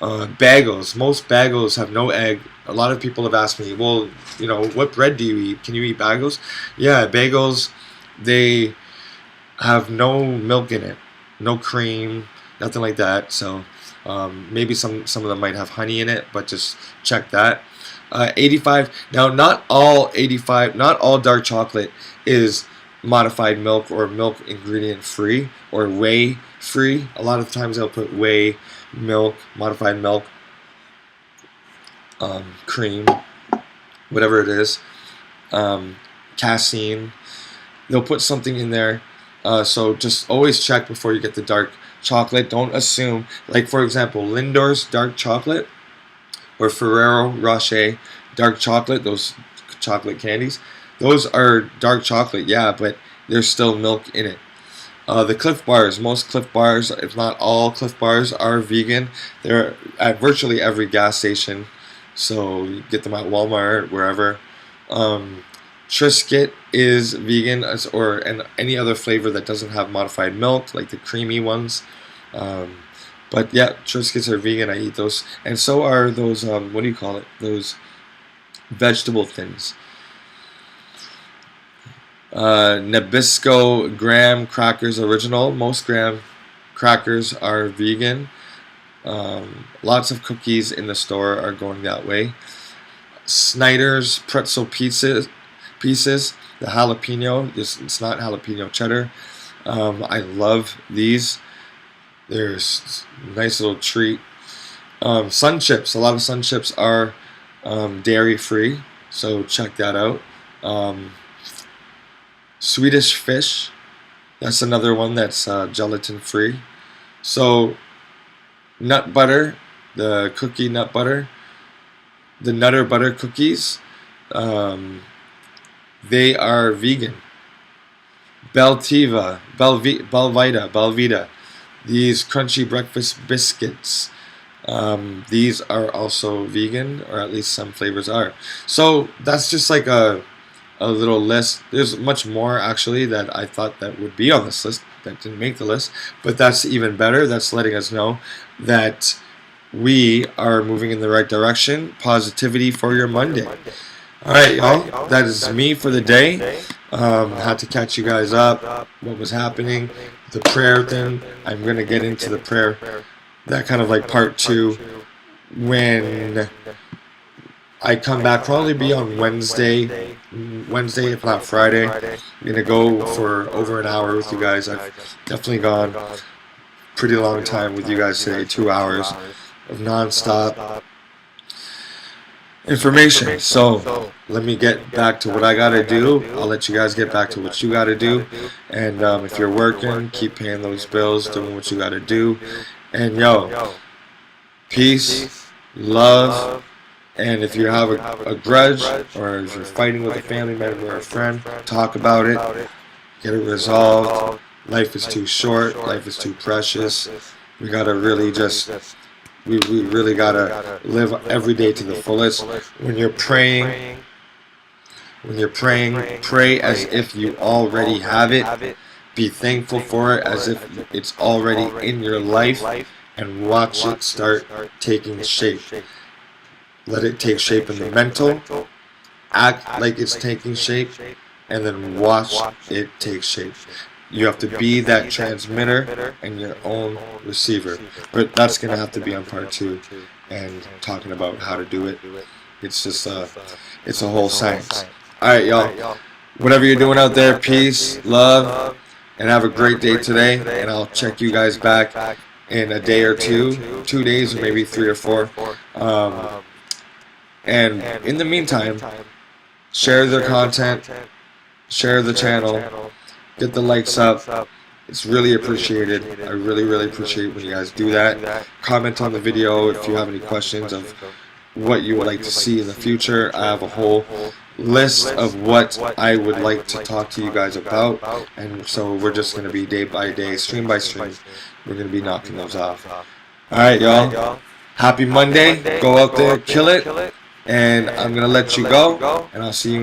Bagels. Most bagels have no egg. A lot of people have asked me, well, you know, what bread do you eat? Can you eat bagels? Yeah, bagels, they have no milk in it, no cream, nothing like that. So maybe some of them might have honey in it, but just check that. 85. Now, not all dark chocolate is modified milk or milk ingredient free or whey free. A lot of times they'll put whey, milk, modified milk, cream, whatever it is, casein. They'll put something in there. So just always check before you get the dark chocolate. Don't assume. Like, for example, Lindor's dark chocolate or Ferrero Rocher dark chocolate, those chocolate candies, those are dark chocolate, yeah, but there's still milk in it. The Cliff Bars, most Cliff Bars, if not all Cliff Bars, are vegan. They're at virtually every gas station so you get them at Walmart, wherever. Um, Triscuit is vegan, and any other flavor that doesn't have modified milk, like the creamy ones. Um, but yeah, Triscuits are vegan. I eat those, and so are those. What do you call it? Those vegetable thins. Nabisco graham crackers original. Most graham crackers are vegan. Lots of cookies in the store are going that way. Snyder's pretzel pieces, the jalapeno. It's not jalapeno cheddar. I love these. They're a nice little treat. Sun chips. A lot of Sun chips are dairy free, so check that out. Swedish fish. That's another one that's gelatin free. So nut butter, the cookie nut butter, the Nutter Butter cookies, they are vegan. Belvita, these crunchy breakfast biscuits, these are also vegan, or at least some flavors are. So that's just like a little list. There's much more actually that I thought that would be on this list that didn't make the list, but that's even better. That's letting us know that we are moving in the right direction. Positivity for your Monday. Alright, y'all, that is me for the day. Had to catch you guys up, what was happening, the prayer thing. I'm going to get into the prayer, that kind of like part 2, when I come back. Probably be on Wednesday if not Friday. I'm going to go for over an hour with you guys. I've definitely gone pretty long time with you guys today, 2 hours of non-stop information. So let me get back to what I gotta do. I'll let you guys get back to what you gotta do. And if you're working, keep paying those bills, doing what you gotta do. And yo, peace, love, and if you have a grudge, or if you're fighting with a family member or a friend, talk about it, get it resolved. Life is too short, life is too precious. We gotta really we really gotta live every day to the fullest. When you're praying, pray as if you already have it. Be thankful for it as if it's already in your life, and watch it start taking shape. Let it take shape in the mental. Act like it's taking shape, and then watch it take shape. You have to be that transmitter and your own receiver. But that's going to have to be on part 2 and talking about how to do it. It's just it's a whole science. Alright, y'all. Whatever you're doing out there, peace, love, and have a great day today. And I'll check you guys back in a day or 2 days, or maybe 3 or 4. And in the meantime, share their content, share the channel, get the likes up. It's really appreciated. I really appreciate when you guys do that. Comment on the video if you have any questions of what you would like to see in the future. I have a whole list of what I would like to talk to you guys about, and so we're just going to be day by day, stream by stream. We're going to be knocking those off. Alright, y'all. Happy Monday. Go out there, kill it. And I'm going to let you go, and I'll see you